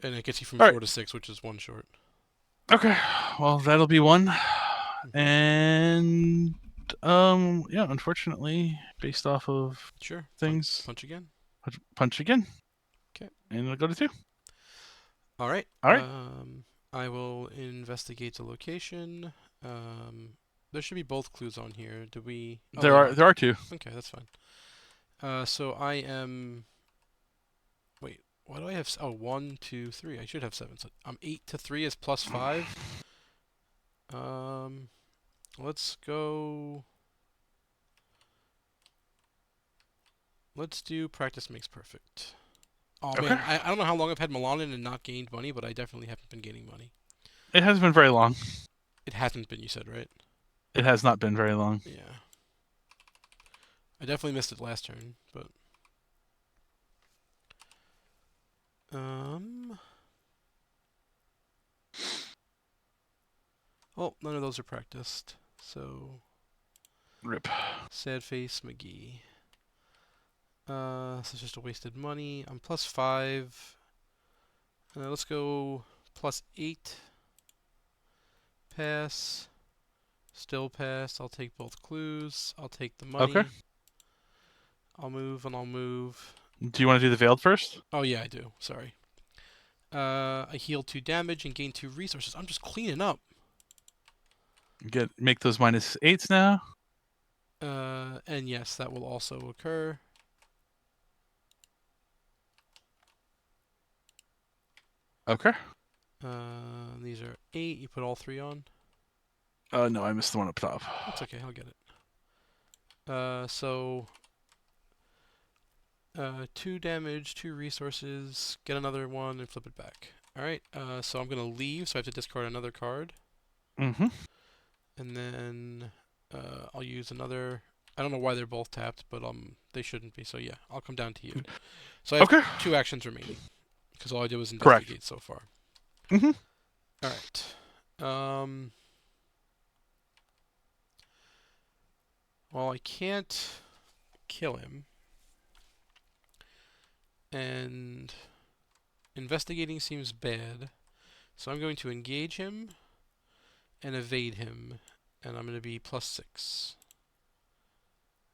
Speaker 1: And it gets you from
Speaker 2: All right.
Speaker 1: 4 to 6, which is one short.
Speaker 2: Okay. Well, that'll be one.
Speaker 1: Hmm.
Speaker 2: And yeah, unfortunately, based off of
Speaker 1: Sure.
Speaker 2: things,
Speaker 1: Punch again.
Speaker 2: punch again.
Speaker 1: Okay.
Speaker 2: And it'll go to 2.
Speaker 1: All right.
Speaker 2: All right.
Speaker 1: I will investigate the location. Um, there should be both clues on here. Do we? Oh,
Speaker 2: There
Speaker 1: there
Speaker 2: are
Speaker 1: are.
Speaker 2: there are 2.
Speaker 1: Okay, that's fine. So I am. Wait, why do I have? Oh, 1, 2, 3. I should have 7. So I'm 8 to 3 is +5. Um, let's go. Let's do practice makes perfect. Oh
Speaker 2: Okay.
Speaker 1: man, I don't know how long I've had Milanin and not gained money, but I definitely haven't been gaining money.
Speaker 2: It hasn't been very long.
Speaker 1: It hasn't been, you said, right?
Speaker 2: It has not been very long.
Speaker 1: Yeah. I definitely missed it last turn, but um oh, none of those are practiced. So
Speaker 2: Rip.
Speaker 1: sad face McGee. So it's just a wasted money. I'm +5. Let's go +8. Pass. Still pass. I'll take both clues. I'll take the
Speaker 2: Okay.
Speaker 1: money. I'll move and I'll move.
Speaker 2: Do you want to do the veiled first?
Speaker 1: Oh yeah, I do. Sorry. I heal 2 damage and gain 2 resources. I'm just cleaning up.
Speaker 2: Make those -8s now.
Speaker 1: And yes, that will also occur.
Speaker 2: Okay.
Speaker 1: These are 8. You put all 3 on.
Speaker 2: No, I missed the one up top.
Speaker 1: That's okay. I'll get it. So 2 damage, 2 resources. Get another one and flip it back. All right. So I'm gonna leave. So I have to discard another card,
Speaker 2: Mm-hmm.
Speaker 1: and then I'll use another. I don't know why they're both tapped, but they shouldn't be. So yeah, I'll come down to you. So I have
Speaker 2: Okay.
Speaker 1: 2 actions remaining because all I did was
Speaker 2: Correct.
Speaker 1: investigate so far.
Speaker 2: Mm-hmm.
Speaker 1: All right. Well, I can't kill him, and investigating seems bad. So I'm going to engage him and evade him, and I'm going to be +6.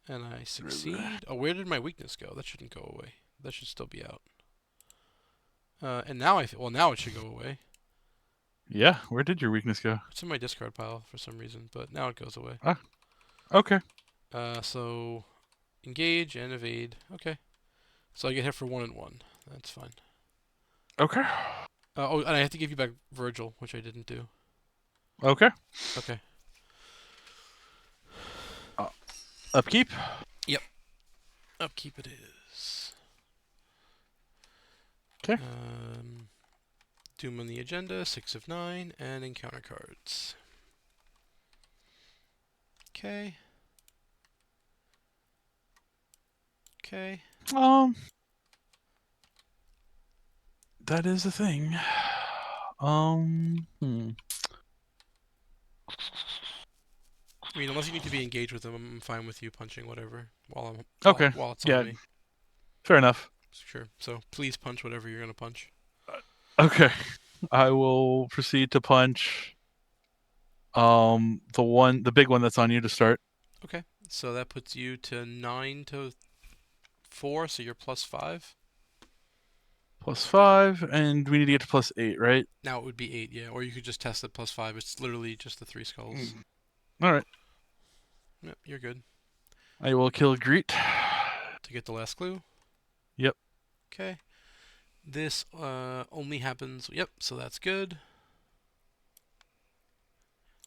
Speaker 1: And I succeed. Oh, where did my weakness go? That shouldn't go away. That should still be out. And now well, now it should go away.
Speaker 2: Yeah. Where did your weakness go?
Speaker 1: It's in my discard pile for some reason, but now it goes away.
Speaker 2: Ah. Okay.
Speaker 1: So engage and evade. Okay. So I get hit for 1 and 1. That's fine.
Speaker 2: Okay.
Speaker 1: Oh, and I have to give you back Virgil, which I didn't do.
Speaker 2: Okay.
Speaker 1: Okay.
Speaker 2: Upkeep.
Speaker 1: Yep. Upkeep it is.
Speaker 2: Okay.
Speaker 1: Doom on the agenda, 6 of 9, and encounter cards. Okay. Okay.
Speaker 2: That is a thing.
Speaker 1: I mean, unless you need to be engaged with them, I'm fine with you punching whatever
Speaker 2: Okay.
Speaker 1: while it's on
Speaker 2: Yeah.
Speaker 1: me.
Speaker 2: Fair enough.
Speaker 1: Sure. So please punch whatever you're gonna punch.
Speaker 2: Okay. I will proceed to punch the big one that's on you to start.
Speaker 1: Okay. So that puts you to 9 to 4, so you're +5.
Speaker 2: +5, and we need to get to +8, right?
Speaker 1: Now it would be 8, yeah. Or you could just test it +5. It's literally just the 3 skulls.
Speaker 2: All right.
Speaker 1: Yep, you're good.
Speaker 2: I will kill Greet.
Speaker 1: To get the last clue.
Speaker 2: Yep.
Speaker 1: Okay. This only happens. Yep, so that's good.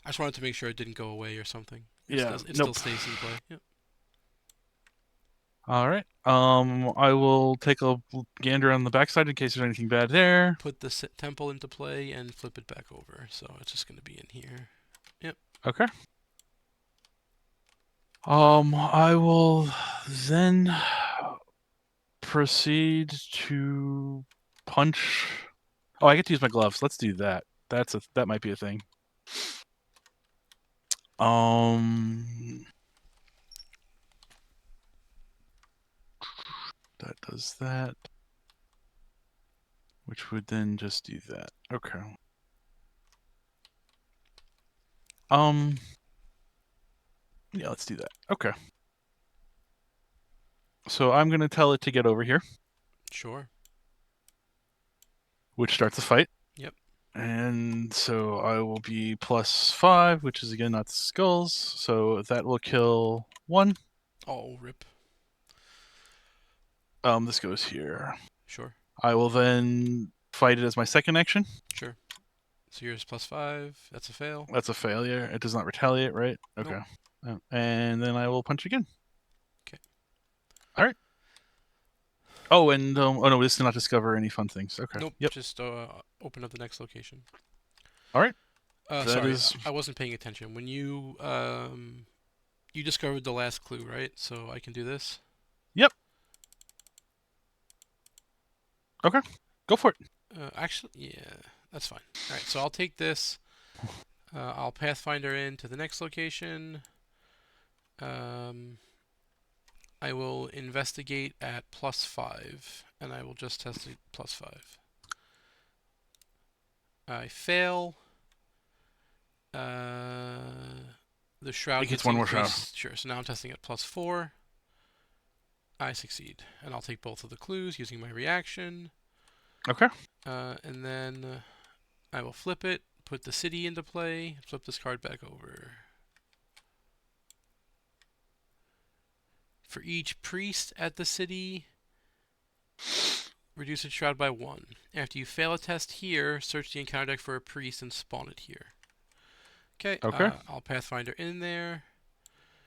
Speaker 1: I just wanted to make sure it didn't go away or something.
Speaker 2: Yeah.
Speaker 1: It
Speaker 2: Nope.
Speaker 1: still stays in play. Yep.
Speaker 2: All right. I will take a gander on the backside in case there's anything bad there.
Speaker 1: Put the temple into play and flip it back over. So it's just going to be in here. Yep.
Speaker 2: Okay. I will then proceed to punch. Oh, I get to use my gloves. Let's do that. That might be a thing. That does that. Which would then just do that. Okay. Yeah, let's do that. Okay. So I'm gonna tell it to get over here,
Speaker 1: Sure.
Speaker 2: which starts a fight.
Speaker 1: Yep.
Speaker 2: And so I will be +5, which is again not skulls. So that will kill 1.
Speaker 1: Oh, rip.
Speaker 2: This goes here.
Speaker 1: Sure.
Speaker 2: I will then fight it as my second action.
Speaker 1: Sure. So yours +5. That's a fail.
Speaker 2: That's a failure. It does not retaliate, right? Okay.
Speaker 1: Nope.
Speaker 2: And then I will punch again.
Speaker 1: Okay.
Speaker 2: All right. Oh, and oh no, this does not discover any fun things. Okay.
Speaker 1: Nope.
Speaker 2: Yep.
Speaker 1: Just open up the next location.
Speaker 2: All right.
Speaker 1: Sorry, I wasn't paying attention. When you discovered the last clue, right? So I can do this.
Speaker 2: Yep. Okay. Go for it.
Speaker 1: Actually, yeah, that's fine. All right, so I'll take this. I'll Pathfinder into the next location. I will investigate at +5, and I will just test it +5. I fail. The shroud
Speaker 2: It gets
Speaker 1: gets
Speaker 2: one more
Speaker 1: increased. Sure, so now I'm testing at +4. I succeed, and I'll take both of the clues using my reaction.
Speaker 2: Okay.
Speaker 1: And then I will flip it, put the city into play, flip this card back over. For each priest at the city, reduce its shroud by 1. After you fail a test here, search the encounter deck for a priest and spawn it here. Okay,
Speaker 2: Okay.
Speaker 1: I'll Pathfinder in there.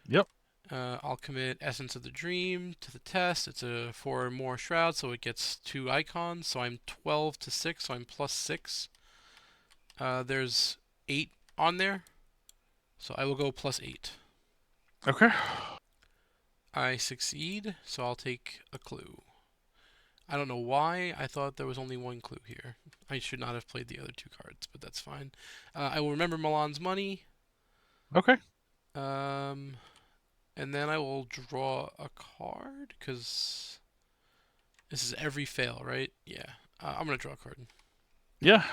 Speaker 2: Yep.
Speaker 1: I'll commit Essence of the Dream to the test. It's a 4 or more shroud, so it gets 2 icons. So I'm 12 to 6, so I'm plus 6. There's 8 on there, so I will go plus 8.
Speaker 2: Okay.
Speaker 1: I succeed, so I'll take a clue. I don't know why I thought there was only 1 clue here. I should not have played the other 2 cards, but that's fine. I will remember Milan's money.
Speaker 2: Okay.
Speaker 1: Um, and then I will draw a card, because this is every fail, right? Yeah. I'm going to draw a card.
Speaker 2: Yeah.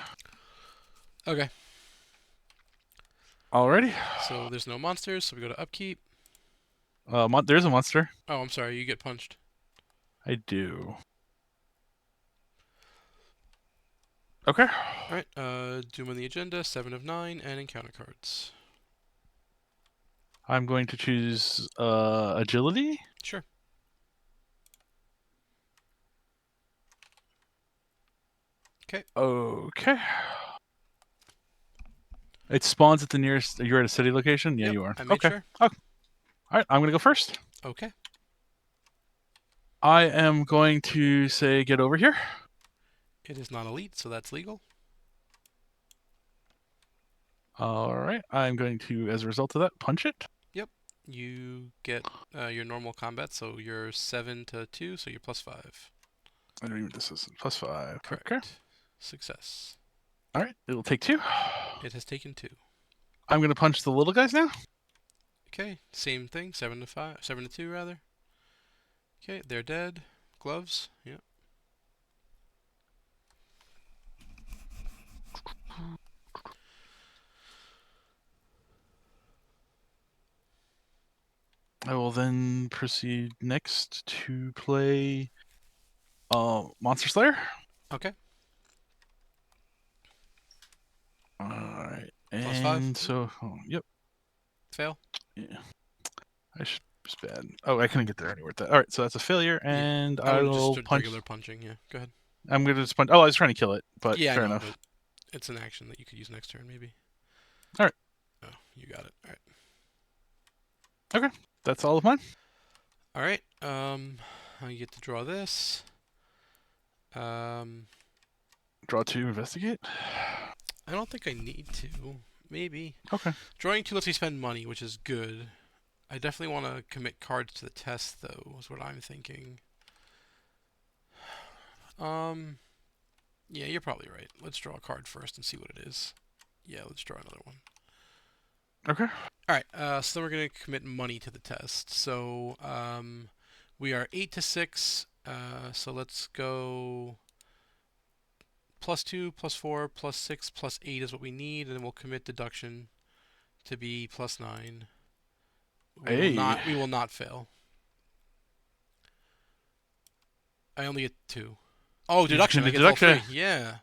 Speaker 1: Okay.
Speaker 2: Alrighty.
Speaker 1: So there's no monsters, so we go to upkeep.
Speaker 2: There's a monster.
Speaker 1: Oh, I'm sorry, you get punched.
Speaker 2: I do. Okay.
Speaker 1: Alright, Doom on the agenda, 7 of 9, and encounter cards.
Speaker 2: I'm going to choose agility.
Speaker 1: Sure. Okay.
Speaker 2: Okay. It spawns at the nearest. You're at a city location? Yeah,
Speaker 1: Yep,
Speaker 2: you are.
Speaker 1: I made
Speaker 2: Okay.
Speaker 1: sure.
Speaker 2: Oh. All right, I'm going to go first.
Speaker 1: Okay.
Speaker 2: I am going to say get over here.
Speaker 1: It is not elite, so that's legal.
Speaker 2: All right. I'm going to, as a result of that, punch it.
Speaker 1: Yep. You get your normal combat, so you're 7 to 2, so you're plus 5.
Speaker 2: I don't even. This is +5.
Speaker 1: Correct.
Speaker 2: Okay.
Speaker 1: Success.
Speaker 2: All right. It'll take 2.
Speaker 1: It has taken 2.
Speaker 2: I'm going to punch the little guys now.
Speaker 1: Okay, same thing, 7 to 5, 7 to 2 rather. Okay, they're dead. Gloves. Yep.
Speaker 2: I will then proceed next to play Monster Slayer.
Speaker 1: Okay.
Speaker 2: All right.
Speaker 1: Plus 5.
Speaker 2: And so, yep.
Speaker 1: Fail.
Speaker 2: Yeah. I should. It's bad. Oh, I couldn't get there anywhere with that. All right, so that's a failure, and
Speaker 1: I
Speaker 2: I
Speaker 1: would have just
Speaker 2: will
Speaker 1: stood
Speaker 2: punch.
Speaker 1: regular punching. Yeah, go ahead.
Speaker 2: I'm going to just punch. Oh, I was trying to kill it, but
Speaker 1: Yeah, I
Speaker 2: fair
Speaker 1: know,
Speaker 2: enough.
Speaker 1: but it's an action that you could use next turn, maybe.
Speaker 2: All right.
Speaker 1: Oh, you got it. All right.
Speaker 2: Okay, that's all of mine.
Speaker 1: All right. I get to draw this.
Speaker 2: Draw 2, investigate.
Speaker 1: I don't think I need to. Maybe.
Speaker 2: Okay.
Speaker 1: Drawing 2 lets me spend money, which is good. I definitely want to commit cards to the test, though, is what I'm thinking. Yeah, you're probably right. Let's draw a card first and see what it is. Yeah, let's draw another one.
Speaker 2: Okay.
Speaker 1: All right, so then we're going to commit money to the test. So we are 8 to 6, so let's go +2, +4, +6, +8 is what we need, and then we'll commit deduction to be +9.
Speaker 2: Hey.
Speaker 1: We will not fail. I only get 2. Oh, deduction. I get all 3. Yeah.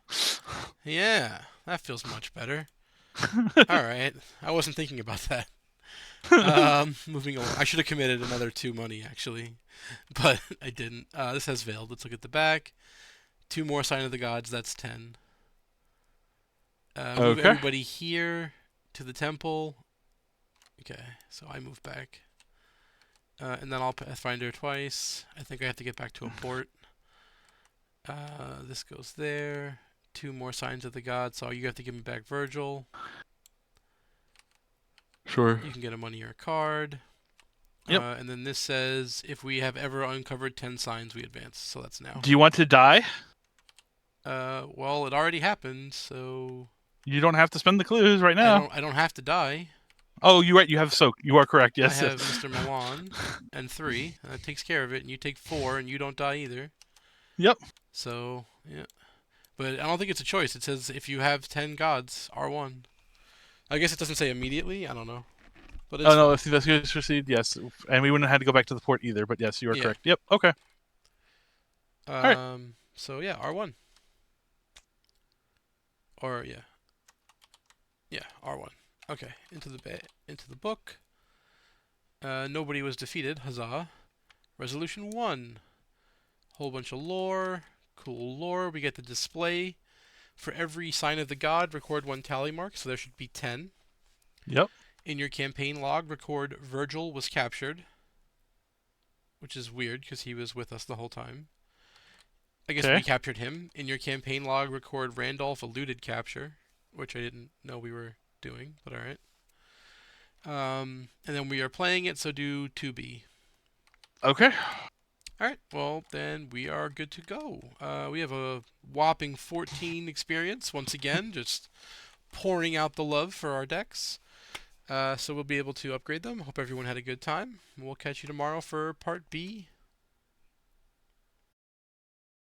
Speaker 1: Yeah. That feels much better. All right. I wasn't thinking about that. Moving on. I should have committed another 2 money, actually. But I didn't. This has veiled. Let's look at the back. 2 more Sign of the Gods. That's 10. Move
Speaker 2: Okay.
Speaker 1: everybody here to the temple. Okay. So I move back. And then I'll Pathfinder twice. I think I have to get back to a port. This goes there. 2 more Signs of the Gods. So you have to give me back Virgil.
Speaker 2: Sure.
Speaker 1: You can get a money or a card.
Speaker 2: Yep.
Speaker 1: And then this says, if we have ever uncovered 10 signs, we advance. So that's now.
Speaker 2: Do you want to die?
Speaker 1: Well, it already happened, so
Speaker 2: You don't have to spend the clues right now.
Speaker 1: I don't have to die.
Speaker 2: Oh, you have soak. You are correct. Yes.
Speaker 1: I have Mr. Milan and 3. That takes care of it, and you take 4, and you don't die either.
Speaker 2: Yep.
Speaker 1: So, yeah. But I don't think it's a choice. It says if you have 10 gods, R1. I guess it doesn't say immediately. I don't know. But it's
Speaker 2: no, if the investigators proceed, yes. And we wouldn't have had to go back to the port either, but yes, you are correct. Yep, okay.
Speaker 1: Alright. So, yeah, R1. Or yeah, R1. Okay, into the book. Nobody was defeated. Huzzah! Resolution 1. Whole bunch of lore. Cool lore. We get the display. For every sign of the god, record 1 tally mark, so there should be 10.
Speaker 2: Yep.
Speaker 1: In your campaign log, record Virgil was captured, which is weird because he was with us the whole time. I guess we
Speaker 2: Okay.
Speaker 1: captured him. In your campaign log, record Randolph eluded capture, which I didn't know we were doing, but alright. And then we are playing it, so do 2B.
Speaker 2: Okay.
Speaker 1: Alright, well, then we are good to go. We have a whopping 14 experience, once again, just pouring out the love for our decks. So we'll be able to upgrade them. Hope everyone had a good time. We'll catch you tomorrow for part B